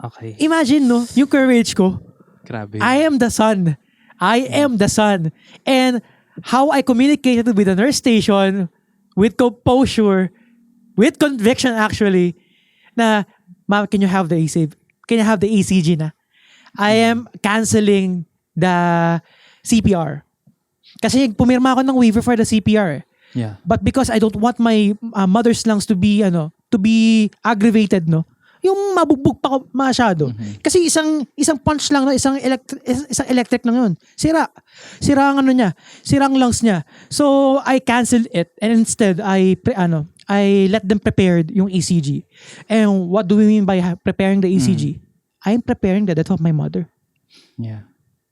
Okay. Imagine, no? Yung courage ko. Grabe. I am the son. And how I communicated with the nurse station with composure, with conviction actually, na, ma'am, can you have the ECG na? I am canceling the CPR. Kasi pumirma ako ng waiver for the CPR. Yeah. But because I don't want my mother's lungs to be aggravated, no? Yung mabugbog pa ko masyado. Mm-hmm. Kasi isang punch lang, no? isang electric lang yun. Sira ang niya. Sira ang lungs niya. So I canceled it, and instead I let them prepare yung ECG. And what do we mean by preparing the ECG? I'm preparing the death of my mother. Yeah.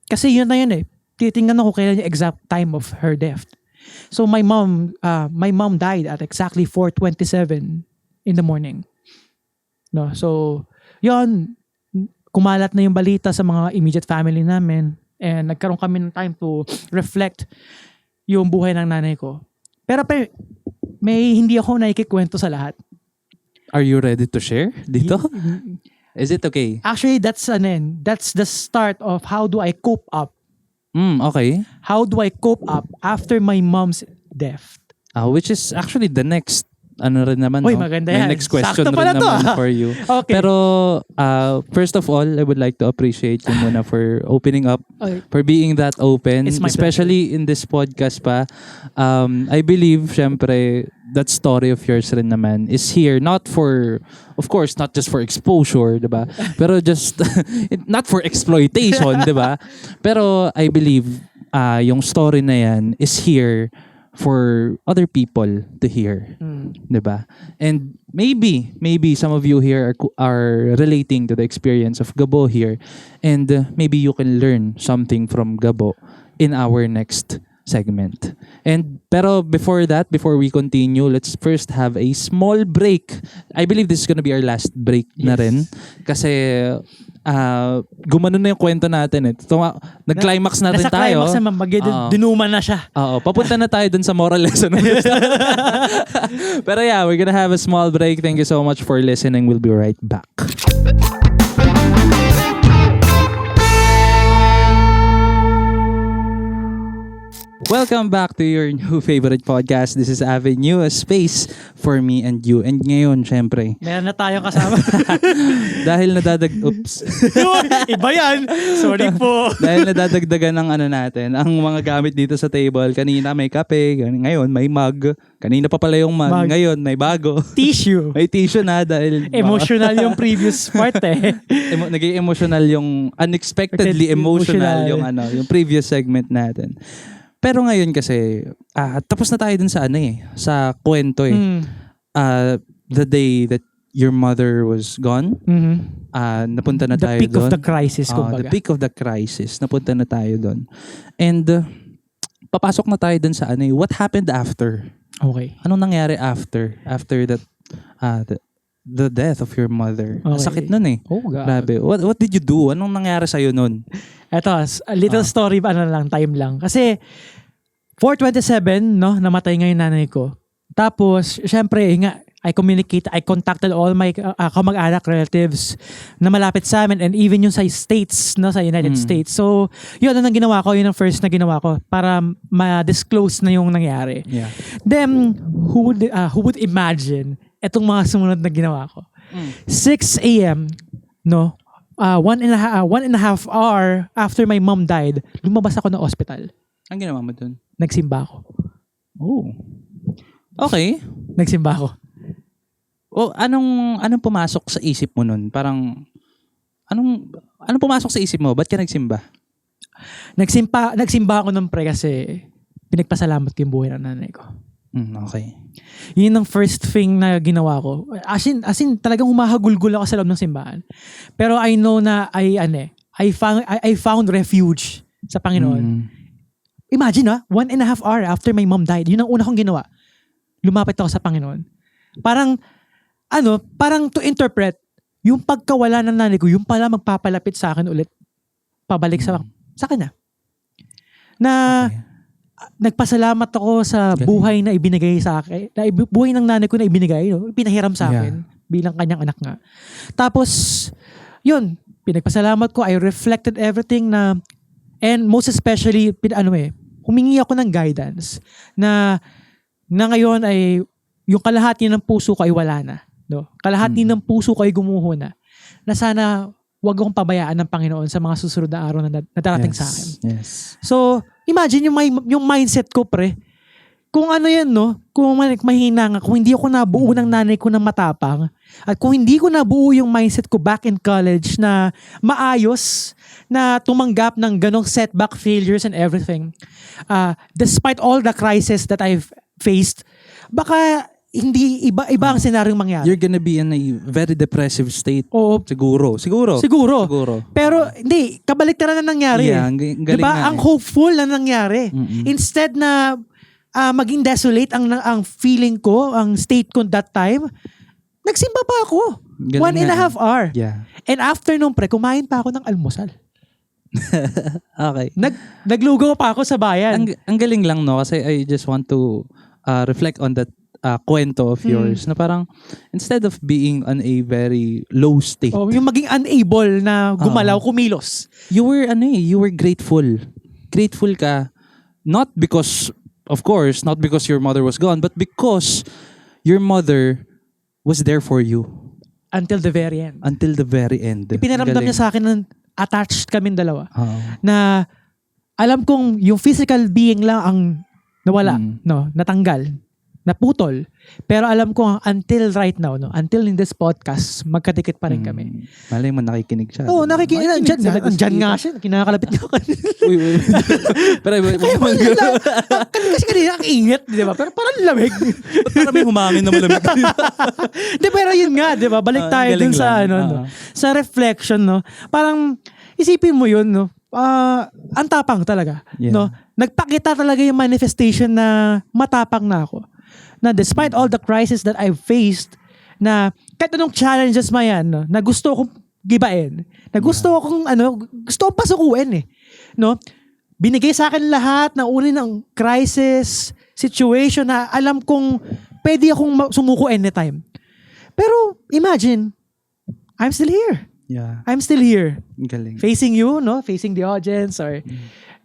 Kasi yun na yun eh. titingnan ako kailan yung exact time of her death. So my mom died at exactly 4:27 in the morning. No, so yon, kumalat na yung balita sa mga immediate family namin and nagkaroon kami ng time to reflect yung buhay ng nanay ko. Pero may hindi ako nakikikwento sa lahat. Are you ready to share dito? Is it okay? Actually, that's the start of how do I cope up. Okay. How do I cope up after my mom's death? Which is actually the next rin naman. Uy, no? maganda May yan. next question Sakto rin pala to, naman for you. Okay. Pero first of all, I would like to appreciate you muna for opening up, Okay. for being that open, It's my especially in this podcast pa. I believe, syempre, that story of yours rin naman is here not for, of course, not just for exposure, diba? Pero just, not for exploitation, diba? Pero I believe, yung story na yan is here for other people to hear, diba? And maybe some of you here are relating to the experience of Gabo here, and maybe you can learn something from Gabo in our next segment. And pero before we continue, let's first have a small break. I believe this is gonna be our last break na rin. Kasi gumano na yung kwento natin eh. Nag-climax na rin Nasa tayo. climax naman, dinuman na siya. Oo, papunta na tayo dun sa moral lesson. Pero yeah, we're gonna have a small break. Thank you so much for listening. We'll be right back. Welcome back to your new favorite podcast. This is Avenue, a space for me and you. And ngayon, syempre, Meron na tayong kasama. dahil Iba yan. Sorry po. dahil nadadagdagan ng natin, ang mga gamit dito sa table. Kanina may kape, ngayon may mug. Kanina pa pala yung mug. Ngayon may bago. Tissue. May tissue na dahil Emotional yung previous part eh. naging emotional yung unexpectedly emotional yung previous segment natin. Pero ngayon kasi tapos na tayo dun sa sa kwento eh. The day that your mother was gone, napunta na tayo doon. The peak of the crisis, kumbaga. The peak of the crisis. Napunta na tayo doon. And papasok na tayo doon sa what happened after? Okay. Anong nangyari after that the death of your mother? Okay. Sakit nun eh. Oh, God. Grabe. What did you do? Anong nangyari sa'yo nun? Eto, a little story, time lang. Kasi, 4:27, no, namatay nga yung nanay ko. Tapos, syempre, I contacted all my kamag-anak relatives na malapit sa amin and even yung sa States, no, sa United States. So, yun ang ginawa ko, yun ang first na ginawa ko para ma-disclose na yung nangyari. Yeah. Then, who would imagine etong mga sumunod na ginawa ko? 6 a.m., no, 1.5 hour after my mom died, lumabas ako ng hospital. Ang ginawa mo dun? Nagsimba ako. Oh. Okay. Nagsimba ako. Anong pumasok sa isip mo nun? Parang, anong pumasok sa isip mo? Ba't ka nagsimba? Nagsimba ako nun kasi pinagpasalamat ko yung buhay ng nanay ko. Okay. Yun ang first thing na ginawa ko. As in talagang humahagulgul ako sa loob ng simbahan. Pero I know na I found refuge sa Panginoon. Imagine 1.5 hour after my mom died, yun ang una kong ginawa. Lumapit ako sa Panginoon. Parang to interpret, yung pagkawala ng nanay ko, yung pala magpapalapit sa akin ulit, pabalik sa akin na nagpasalamat ako sa buhay na ibinigay sa akin, buhay ng nanay ko na ibinigay, pinahiram sa akin bilang kanyang anak nga. Tapos, yun, pinagpasalamat ko, I reflected everything and most especially, humingi ako ng guidance na ngayon ay yung kalahati ng puso ko ay wala na. No? Kalahati ng puso ko ay gumuho na. Na sana wag akong pabayaan ng Panginoon sa mga susunod na araw na darating sa akin. Yes. So, imagine yung mindset ko, pre. Kung kung mahina nga, kung hindi ako nabuo ng nanay ko ng matapang, at kung hindi ko nabuo yung mindset ko back in college na maayos, na tumanggap ng ganong setback, failures, and everything, despite all the crisis that I've faced, baka hindi iba ang senaryong mangyari. You're gonna be in a very depressive state. Oo, Siguro. siguro. Pero hindi, kabaliktaran na nangyari. Yeah, ang galing diba? nga Ang hopeful na nangyari. Mm-mm. Instead na maging desolate ang feeling ko, ang state ko that time, nagsimba pa ako. Galing 1.5 hour. Yeah. And after nung kumain pa ako ng almusal. Okay. Naglugaw pa ako sa bayan. Ang galing lang, no? Kasi I just want to reflect on that kwento of yours na parang instead of being on a very low state, Yung maging unable na gumalaw, kumilos. you were grateful. Grateful ka. Not because, of course, not because your mother was gone, but because your mother was there for you Until the very end. until the very end. Ipinaramdam Galing. niya sa akin na attached kaming dalawa. Oo. Na alam kong yung physical being lang ang nawala, natanggal, naputol. Pero alam ko until right now, until in this podcast, magkadikit pa rin kami. Malay mo nakikinig siya. Oo, nakikinig. Diyan nga siya. Kinakalapit niyo. Uy. Pero Kasi kanina ang init, di ba? Pero parang lamig. ba't parang may humangin na malamig? Di, pero yun nga, di ba? Balik tayo galing dun sa, lang. sa reflection, no? Parang, isipin mo yun, no? Ang tapang talaga, Yeah. no? Nagpakita talaga yung manifestation na matapang na ako. Na despite all the crisis that I've faced, na kahit anong challenges man yan, no? Na gusto kong gibain, na gusto kong pasukuin, no? Binigay sa akin lahat ng uri ng crisis, situation na alam kong pwede akong sumuko anytime. Pero imagine, I'm still here. Yeah. I'm still here. Galing. Facing you, no? Facing the audience, or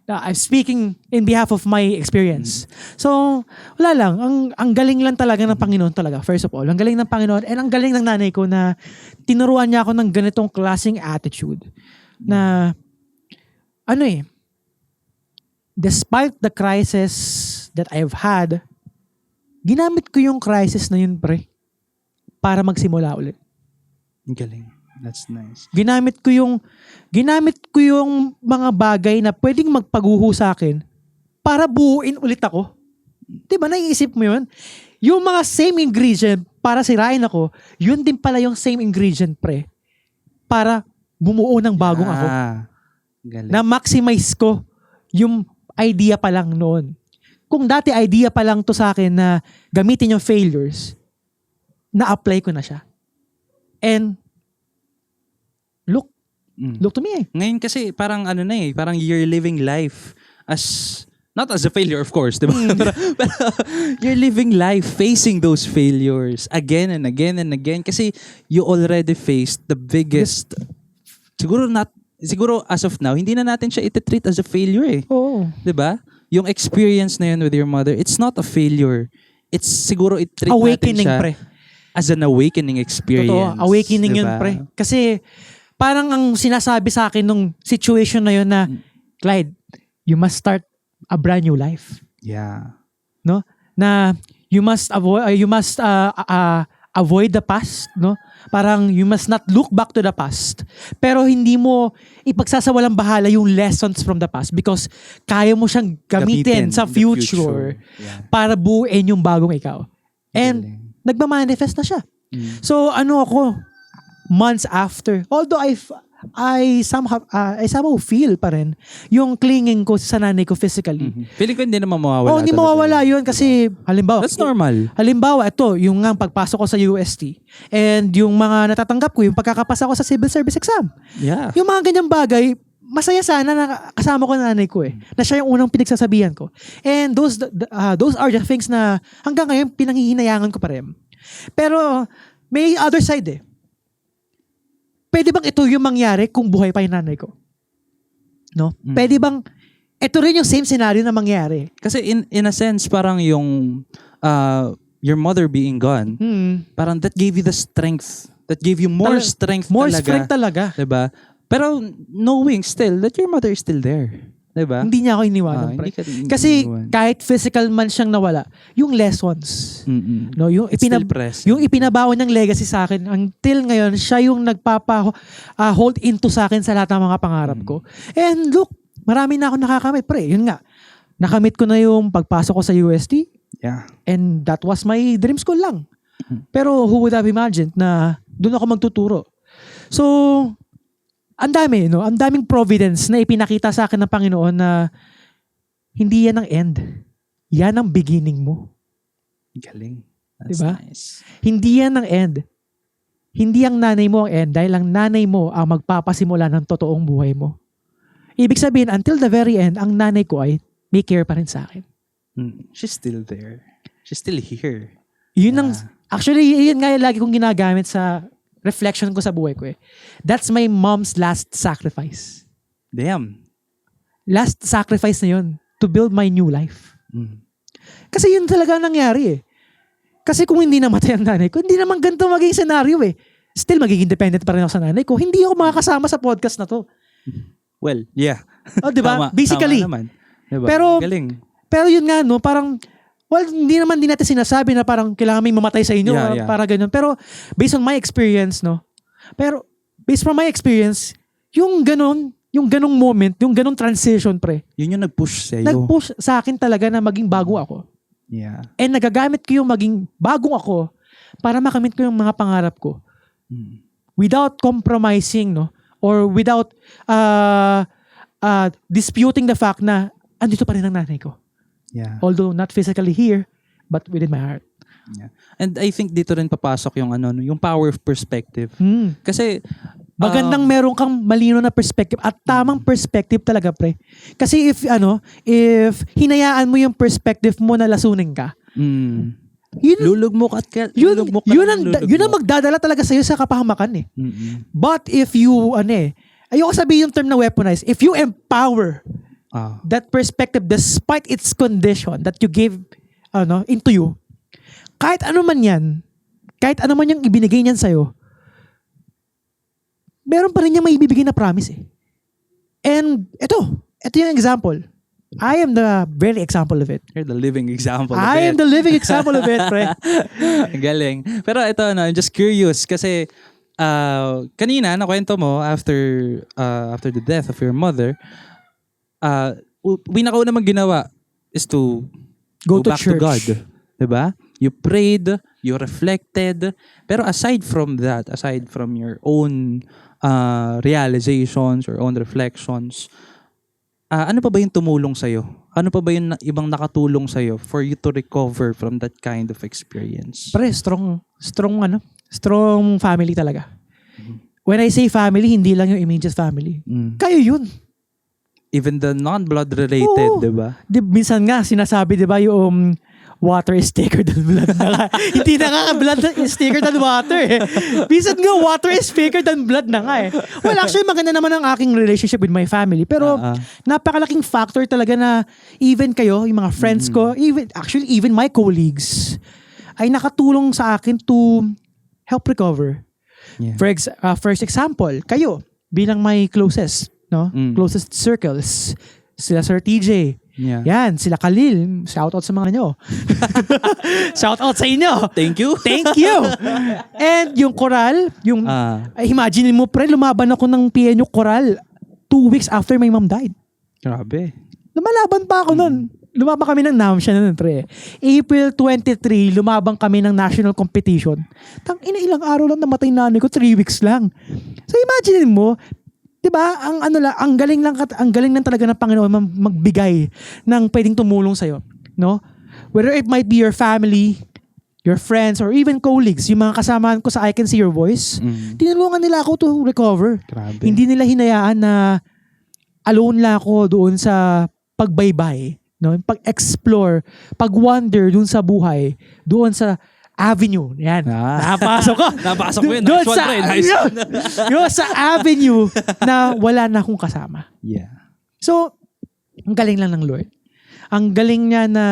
I'm speaking in behalf of my experience. So, wala lang. Ang galing lang talaga ng Panginoon talaga, first of all. Ang galing ng Panginoon and ang galing ng nanay ko na tinuruan niya ako ng ganitong klaseng attitude. Na, despite the crisis that I've had, ginamit ko yung crisis na yun, pre, para magsimula ulit. Galing. That's nice. Ginamit ko yung mga bagay na pwedeng magpaguho sa akin para buuin ulit ako. 'Di ba? Naiisip mo 'yun? Yung mga same ingredient para sirain ako, yun din pala yung same ingredient, pre, para bumuo ng bagong ako. Galing. Na maximize ko yung idea pa lang noon. Kung dati idea pa lang to sa akin na gamitin yung failures, na-apply ko na siya. And look to me. Ngayon kasi parang parang you're living life as, not as a failure of course, diba? Pero you're living life facing those failures again and again and again kasi you already faced the biggest, siguro as of now, hindi na natin siya iti-treat as a failure Oo. Diba? Yung experience na yun with your mother, it's not a failure. It's siguro i-treat Awakening, natin siya pre. as an awakening experience. Totoo, awakening yun, diba? pre. Kasi parang ang sinasabi sa akin nung situation na yun na, Clyde, you must start a brand new life. Yeah. No? Na you must avoid the past, no? Parang you must not look back to the past. Pero hindi mo ipagsasawalang bahala yung lessons from the past because kaya mo siyang gamitin sa in the future Yeah. para buuin yung bagong ikaw. And nagmamanifest na siya. So ako, months after, although I somehow feel pa rin yung clinging ko sa nanay ko physically. Feeling ko hindi naman mawawala. Hindi talaga mawawala yun kasi halimbawa, That's normal. Halimbawa, ito, yung nga pagpasok ko sa UST and yung mga natatanggap ko, yung pagkakapasa ko sa civil service exam. Yeah. Yung mga ganyang bagay, masaya sana na kasama ko na nanay ko na siya yung unang pinagsasabihan ko. And those are the things na hanggang ngayon pinanghihinayangan ko pa rin. Pero may other side Pwede bang ito yung mangyari kung buhay pa yung nanay ko? No? Pwede bang ito rin yung same scenario na mangyari? Kasi in a sense, parang yung your mother being gone, parang that gave you the strength. That gave you more strength More talaga. strength talaga. Diba? Pero knowing still that your mother is still there. Diba? Hindi niya ako iniwanan. hindi ka Kasi iniwan. kahit physical man siyang nawala, yung lessons, no, yung It's still present. yung ipinabaon ng legacy sa akin until ngayon, siya yung hold into sa akin sa lahat ng mga pangarap ko. And look, marami na ako nakakamit. Pre, yun nga. Nakamit ko na yung pagpasok ko sa UST. Yeah. And that was my dream school lang. Pero who would have imagined na doon ako magtuturo? So, ang dami, no? Ang daming providence na ipinakita sa akin ng Panginoon na hindi yan ang end. Yan ang beginning mo. Galing. That's Diba? nice. Hindi yan ang end. Hindi ang nanay mo ang end dahil ang nanay mo ang magpapasimula ng totoong buhay mo. Ibig sabihin, until the very end, ang nanay ko ay may care pa rin sa akin. She's still there. She's still here. Yun ang, Yeah. actually, yun nga yung lagi kong ginagamit sa reflection ko sa buhay ko eh. That's my mom's last sacrifice. Damn. Last sacrifice na yun to build my new life. Mm. Kasi yun talaga ang nangyari eh. Kasi kung hindi namatay ang nanay ko, hindi naman ganito magiging scenario eh. Still, magiging dependent pa rin ako sa nanay ko. Hindi ako makakasama sa podcast na to. Well, yeah. O, di ba? Tama, Basically. tama naman. Diba? Pero- Galing. Pero yun nga, no, parang, well, hindi naman din natin sinasabi na parang kailangan may mamatay sa inyo Yeah. para ganun. Pero, based on my experience, no, pero, based from my experience, yung ganong moment, yung ganong transition, pre, Yun yung nag-push sa'yo. nag-push sa akin talaga na maging bago ako. Yeah. And nagagamit ko yung maging bagong ako para makamit ko yung mga pangarap ko. Mm. Without compromising, no, or without disputing the fact na andito pa rin ang nanay ko. Yeah. Although not physically here, but within my heart. Yeah. And I think dito rin papasok yung yung power of perspective. Kasi Magandang meron kang malino na perspective at tamang perspective talaga, pre. Kasi if hinayaan mo yung perspective mo na lasunin ka, yun, lulugmok at yun lulugmok. ang magdadala talaga sa'yo sa kapahamakan eh. Mm-mm. But if you, ayoko sabihin yung term na weaponize, if you empower that perspective despite its condition that you gave into you, kahit ano man yan, kahit ano man yung ibinigay niyan sa'yo, meron pa rin niya may ibibigay na promise eh. And ito yung example. I am the very example of it. You're the living example of I it. am the living example of it, pre. Galing. Pero ito, I'm just curious kasi kanina, nakwento mo after the death of your mother, pinakauna mong ginawa is to Go to back church. to God. Diba? You prayed, you reflected. Pero aside from that, aside from your own realizations or own reflections, ano pa ba yung tumulong sa'yo? Ano pa ba yung ibang nakatulong sa'yo for you to recover from that kind of experience? Pre, strong family talaga. When I say family, hindi lang yung immediate family. Kayo yun. Even the non-blood related, Oo. diba? Minsan nga, sinasabi, diba, yung water is thicker than blood na nga. Hindi na nga blood is thicker than water eh. Minsan nga, water is thicker than blood na nga eh. Well, actually, maganda naman ang aking relationship with my family. Pero, napakalaking factor talaga na even kayo, yung mga friends ko, even my colleagues, ay nakatulong sa akin to help recover. Yeah. First example, kayo, bilang my closest, no? Closest circles, sila Sir TJ, Yeah. yan, sila Khalil, shout out sa mga nyo. Shout out sa inyo. Thank you. Thank you. And yung Coral, imagine mo pre, lumaban ako ng PNU Coral 2 weeks after my mom died. Grabe. Lumalaban pa ako nun. Lumaban kami ng NAMSA nun, pre. April 23, lumabang kami ng national competition. Ilang araw lang namatay nanay ko, 3 weeks lang. So imagine mo, diba, ang galing lang talaga ng Panginoon magbigay ng pwedeng tumulong sa'yo. No? Whether it might be your family, your friends, or even colleagues, yung mga kasamahan ko sa I Can See Your Voice, tinulungan nila ako to recover. Grabe. Hindi nila hinayaan na alone lang ako doon sa pagbaybay, no? Pag-explore, pag-wander doon sa buhay, doon sa avenue. Yan. Napasok ko. Napasok mo yun. Doon Nice one, pre. Nice one. Yun sa avenue na wala na akong kasama. Yeah. So, ang galing lang ng Lord. Ang galing niya na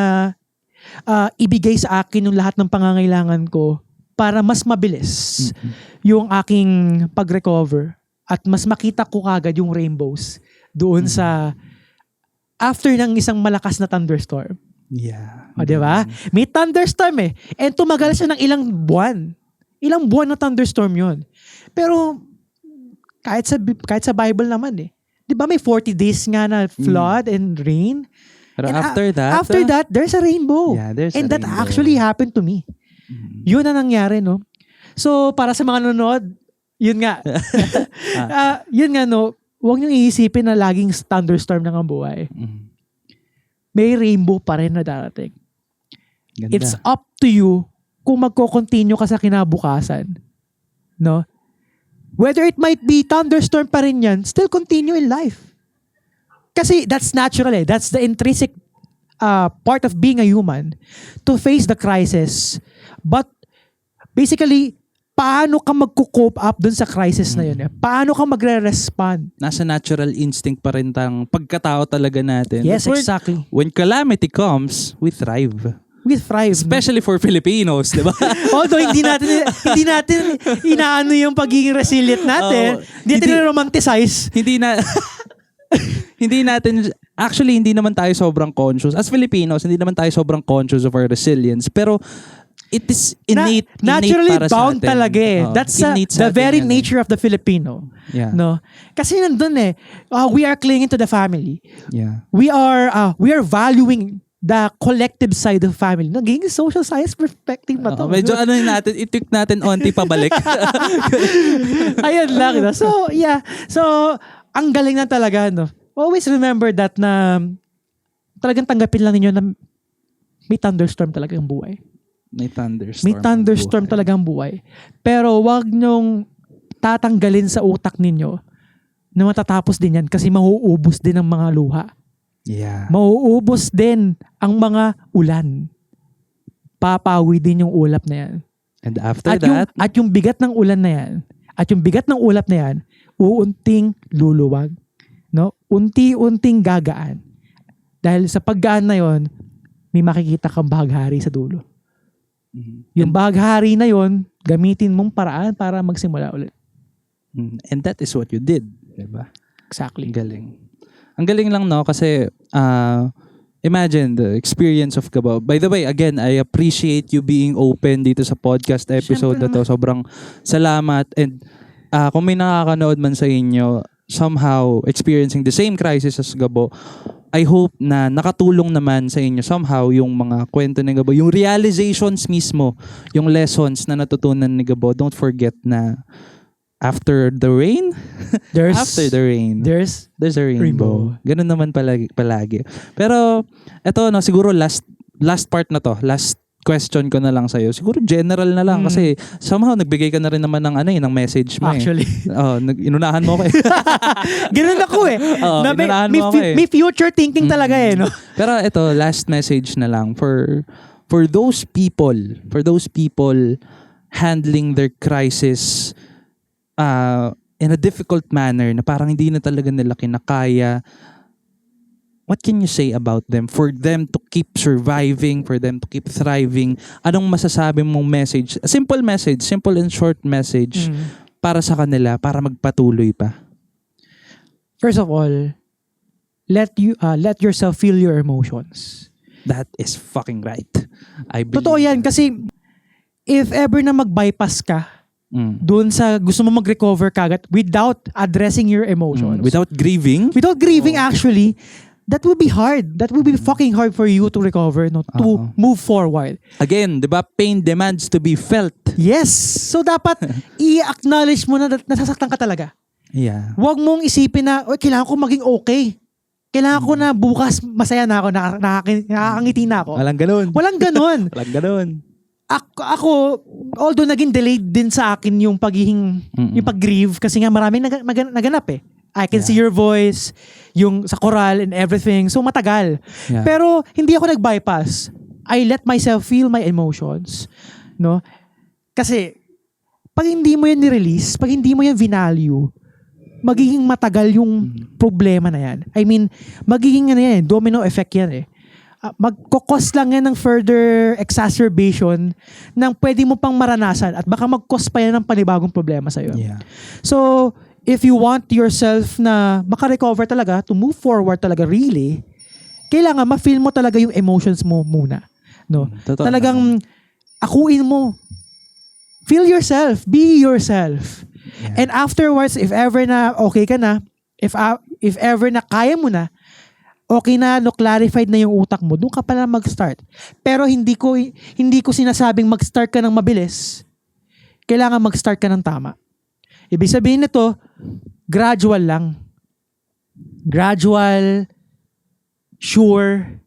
ibigay sa akin yung lahat ng pangangailangan ko para mas mabilis yung aking pag-recover at mas makita ko kagad yung rainbows doon sa after ng isang malakas na thunderstorm. Yeah. O, di ba? May thunderstorm eh. And tumagal siya ng ilang buwan. Ilang buwan na thunderstorm yun. Pero, kahit sa Bible naman eh. Di ba may 40 days nga na flood and rain? Pero And, after that, there's a rainbow. yeah, there's And a that rainbow. actually happened to me. Yun ang nangyari, no? So, para sa mga nanonood, yun nga. Yun nga, no? Huwag niyong iisipin na laging thunderstorm lang ang buhay. May rainbow pa rin na darating. Ganda. It's up to you kung magko-continue ka sa kinabukasan. No? Whether it might be thunderstorm pa rin yan, still continue in life. Kasi that's natural eh. That's the intrinsic part of being a human, to face the crisis. But basically, paano ka magko-cope up dun sa crisis na yun? Eh? Paano ka magre-respond? Nasa natural instinct pa rin tang pagkatao talaga natin. Yes, When- exactly. When calamity comes, we thrive. We thrive. Especially for Filipinos, di ba? Although hindi natin inaano yung pagiging resilient natin. Hindi natin romanticize. Hindi na hindi natin actually hindi naman tayo sobrang conscious as Filipinos, hindi naman tayo sobrang conscious of our resilience, pero it is innate Naturally para sa bound atin. talaga eh. Oo, That's innate sa the atin very yan eh. nature of the Filipino. Yeah. No? Kasi nandun eh. We are clinging to the family. Yeah. We are valuing the collective side of family. Naging social science perspective ba to? Medyo ano yun natin, itik natin onti pabalik. Ayun lang. No? So, yeah. So, ang galing na talaga. No? Always remember that na talagang tanggapin lang ninyo na may thunderstorm talaga ang buhay. May thunderstorm. May thunderstorm talaga ang buhay. Pero wag nyong tatanggalin sa utak ninyo na matatapos din yan kasi mauubos din ang mga luha. Yeah. Mauubos din ang mga ulan. Papawi din yung ulap na yan. And after that, Yung bigat ng ulan na yan, at yung bigat ng ulap na yan, uunting luluwag. No? Unti-unting gagaan. Dahil sa paggaan na yon, may makikita kang bahaghari sa dulo. Yung bahaghari na yon, gamitin mong paraan para magsimula ulit. and that is what you did, diba? Exactly. Ang galing. Ang galing lang, no? Kasi, imagine the experience of Gabo. By the way, again, I appreciate you being open dito sa podcast episode na to. Sobrang salamat. And kung may nakakanood man sa inyo, somehow experiencing the same crisis as Gabo, I hope na nakatulong naman sa inyo somehow yung mga kwento ni Gabo. Yung realizations mismo, yung lessons na natutunan ni Gabo. Don't forget na after the rain, There's there's a rainbow. Ganun naman palagi. Pero eto no, siguro last part na to. Last question ko na lang sa'yo. Siguro general na lang kasi somehow nagbigay ka na rin naman ng ng message mo. Actually. Inunahan mo ko eh. Ganun ako eh. Oo, Na inunahan mo ako eh. may future thinking talaga eh. No? Pero ito, last message na lang for those people handling their crisis in a difficult manner na parang hindi na talaga nila kinakaya. What can you say about them? For them to keep surviving, for them to keep thriving, anong masasabi mong message? A simple message, simple and short message para sa kanila, para magpatuloy pa. First of all, let yourself feel your emotions. That is fucking right. I believe. Totoo yan kasi if ever na mag-bypass ka doon sa gusto mo mag-recover kagad without addressing your emotions. Without grieving. Without grieving actually, that will be hard. That will be fucking hard for you to recover, no? To move forward. Again, di ba, pain demands to be felt. Yes. So dapat i-acknowledge mo na nasasaktan ka talaga. Yeah. Huwag mong isipin na, kailangan ko maging okay. Kailangan ko na bukas masaya na ako, nakakangiti na ako. Walang ganun. Walang ganun. Walang ganun. Ako, although naging delayed din sa akin yung yung pag-grieve kasi nga maraming naganap eh. I can see your voice, yung sa choral and everything. So matagal. Yeah. Pero hindi ako nag-bypass. I let myself feel my emotions. No? Kasi pag hindi mo yan ni-release, pag hindi mo yan vinalue, magiging matagal yung problema na yan. I mean, magiging domino effect yan eh. Magkukos lang yan ng further exacerbation ng pwede mo pang maranasan at baka mag-cause pa yan ng panibagong problema sa'yo. Yeah. So, if you want yourself na makarecover talaga, to move forward talaga really, kailangan ma-feel mo talaga yung emotions mo muna. No? Totoo. Talagang akuin mo. Feel yourself. Be yourself. Yeah. And afterwards, if ever na okay ka na, if ever na kaya mo na, okay na, no, clarified na yung utak mo, doon ka pala mag-start. Pero hindi ko sinasabing mag-start ka ng mabilis. Kailangan mag-start ka ng tama. Ibig sabihin nito, gradual lang. Gradual, sure,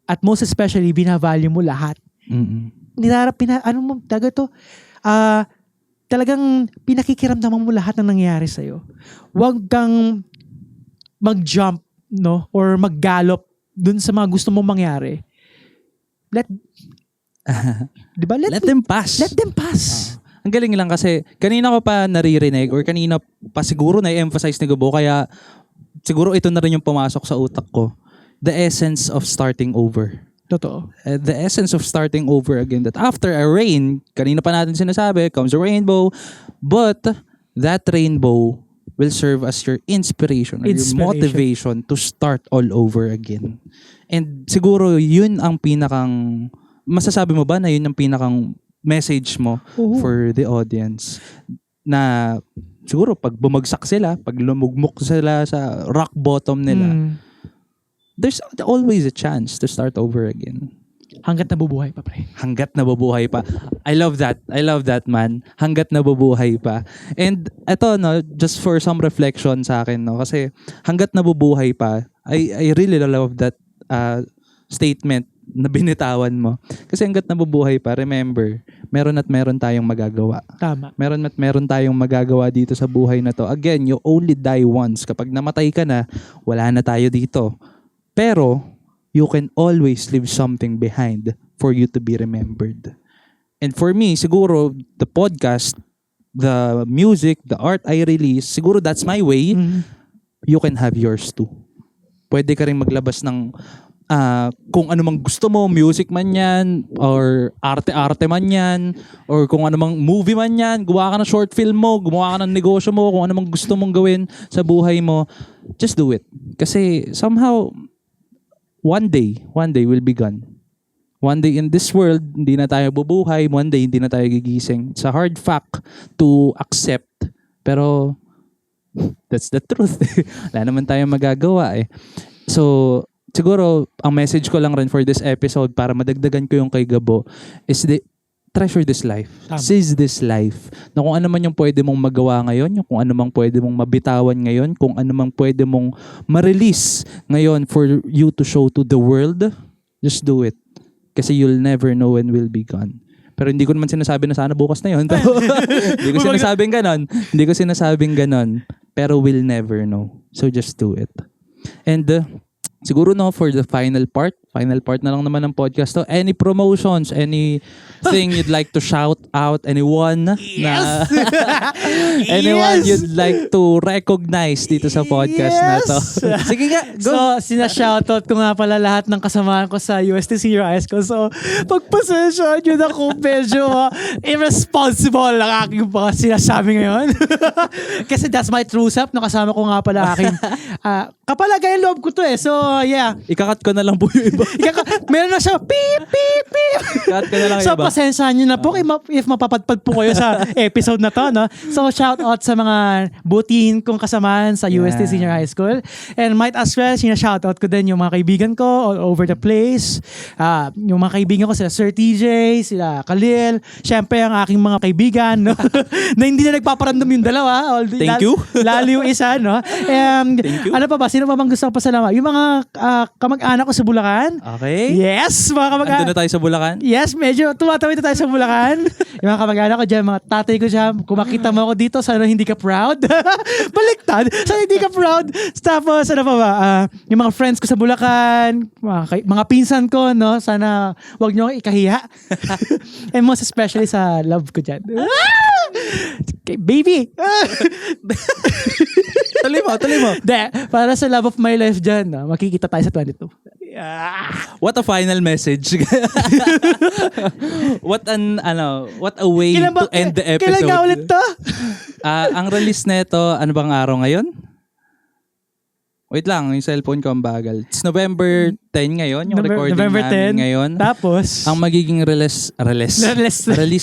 at most especially, binavalue mo lahat. Talagang pinakikiramdaman mo lahat ng nangyayari sa'yo. Huwag kang mag-jump, no? Or mag-gallop dun sa mga gusto mong mangyari. Diba? Let them pass. Let them pass. Ang galing lang kasi kanina ko pa naririnig or kanina pa siguro na-emphasize ni Gabo kaya siguro ito na rin yung pumasok sa utak ko. The essence of starting over. Totoo. The essence of starting over again, that after a rain, kanina pa natin sinasabi, comes a rainbow, but that rainbow will serve as your inspiration or your motivation to start all over again. And siguro yun ang pinakang, masasabi mo ba na yun ang pinakang message mo for the audience? Na siguro pag bumagsak sila, pag lumugmok sila sa rock bottom nila, there's always a chance to start over again. Hanggat nabubuhay pa, pre. Hanggat nabubuhay pa. I love that, man. Hanggat nabubuhay pa. And eto, no, just for some reflection sa akin, no, kasi hanggat nabubuhay pa, I really love that statement na binitawan mo. Kasi hanggat nabubuhay pa, remember, meron tayong magagawa. Tama. Meron tayong magagawa dito sa buhay na to. Again, you only die once. Kapag namatay ka na, wala na tayo dito. Pero, you can always leave something behind for you to be remembered. And for me, siguro, the podcast, the music, the art I release, siguro that's my way. You can have yours too. Pwede ka rin maglabas ng kung ano mang gusto mo, music man yan, or arte-arte man yan, or kung ano mang movie man yan, gumawa ka ng short film mo, gumawa ka ng negosyo mo, kung ano mang gusto mong gawin sa buhay mo, just do it. Kasi somehow, one day will be gone. One day in this world, hindi na tayo bubuhay, one day hindi na tayo gigising. It's a hard fact to accept, pero that's the truth. Wala naman tayong magagawa eh. So, siguro, ang message ko lang rin for this episode para madagdagan ko yung kay Gabo is treasure this life. Seize this life. Na kung ano man yung pwede mong magawa ngayon, yung kung ano man pwede mong mabitawan ngayon, kung ano man pwede mong ma-release ngayon for you to show to the world, just do it. Kasi you'll never know when we'll be gone. Pero hindi ko naman sinasabi na sana bukas na yun. Hindi ko sinasabing ganon. Pero we'll never know. So just do it. And siguro no, for the final part na lang naman ng podcast to. Any promotions, anything you'd like to shout out, anyone Yes! anyone you'd like to recognize dito sa podcast na to. Sige nga, go. So, sinashoutout ko nga pala lahat ng kasamahan ko sa UST Senior High School. So, pagpasensya nyo na kung medyo irresponsible ang aking mga sinasabi ngayon. Kasi that's my true self. Nakasama ko nga pala aking kapalagay loob ko to eh. So, yeah. Ikakat ko na lang po yung iba. Meron na siya, beep, beep, beep. Ikakat ko na lang So, iba. pasensya nyo na po if mapapadpad po kayo sa episode na to, no? So, shout out sa mga butihin kong kasamahan sa UST Senior High School. And might as well, shout out ko din yung mga kaibigan ko all over the place. Yung mga kaibigan ko, sila Sir TJ, sila Khalil, syempre ang aking mga kaibigan, no? Na hindi na nagpaparamdam yung dalawa. Thank you. Lalo yung isa, no? And, Thank you. ano pa ba? Sino pa bang gusto ko pasalamat? Yung mga kamag-anak ko sa Bulacan. Okay. Yes, mga kamag-anak. Andun na tayo sa Bulacan. Yes, medyo tumatawid na tayo sa Bulacan. Yung mga kamag-anak ko dyan, mga tatay ko dyan, kung makita mo ako dito, sana hindi ka proud. Baliktad, sana hindi ka proud. Tapos, ano pa ba? Yung mga friends ko sa Bulacan, mga pinsan ko, no? Sana wag nyo akong ikahiya. And most especially sa love ko dyan. Okay, baby! Tuloy mo. Para sa love of my life dyan, no? Makikita tayo sa 22. What a final message. What a way to end the episode. Kailan nga ulit to? Ang release nito, ano bang araw ngayon? Wait lang, yung cellphone ko ang bagal. It's November 10 ngayon, yung recording November namin 10. ngayon. Tapos, Ang magiging release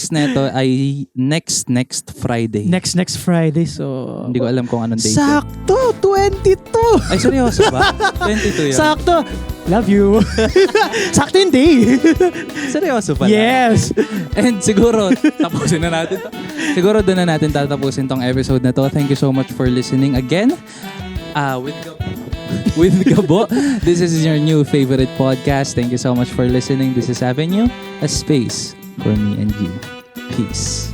neto ay next Friday. next Friday. So, Hindi ko alam kung anong date. sakto, 22. Ay, seryoso ba? 22 yun. Sakto. Love you. Sakto yung day. Seryoso pala. Yes. And siguro, tapusin na natin to. Siguro doon na natin tatapusin tong episode na to. Thank you so much for listening again. With Gabo, this is your new favorite podcast. Thank you so much for listening. This is Avenue, a space for me and you. Peace.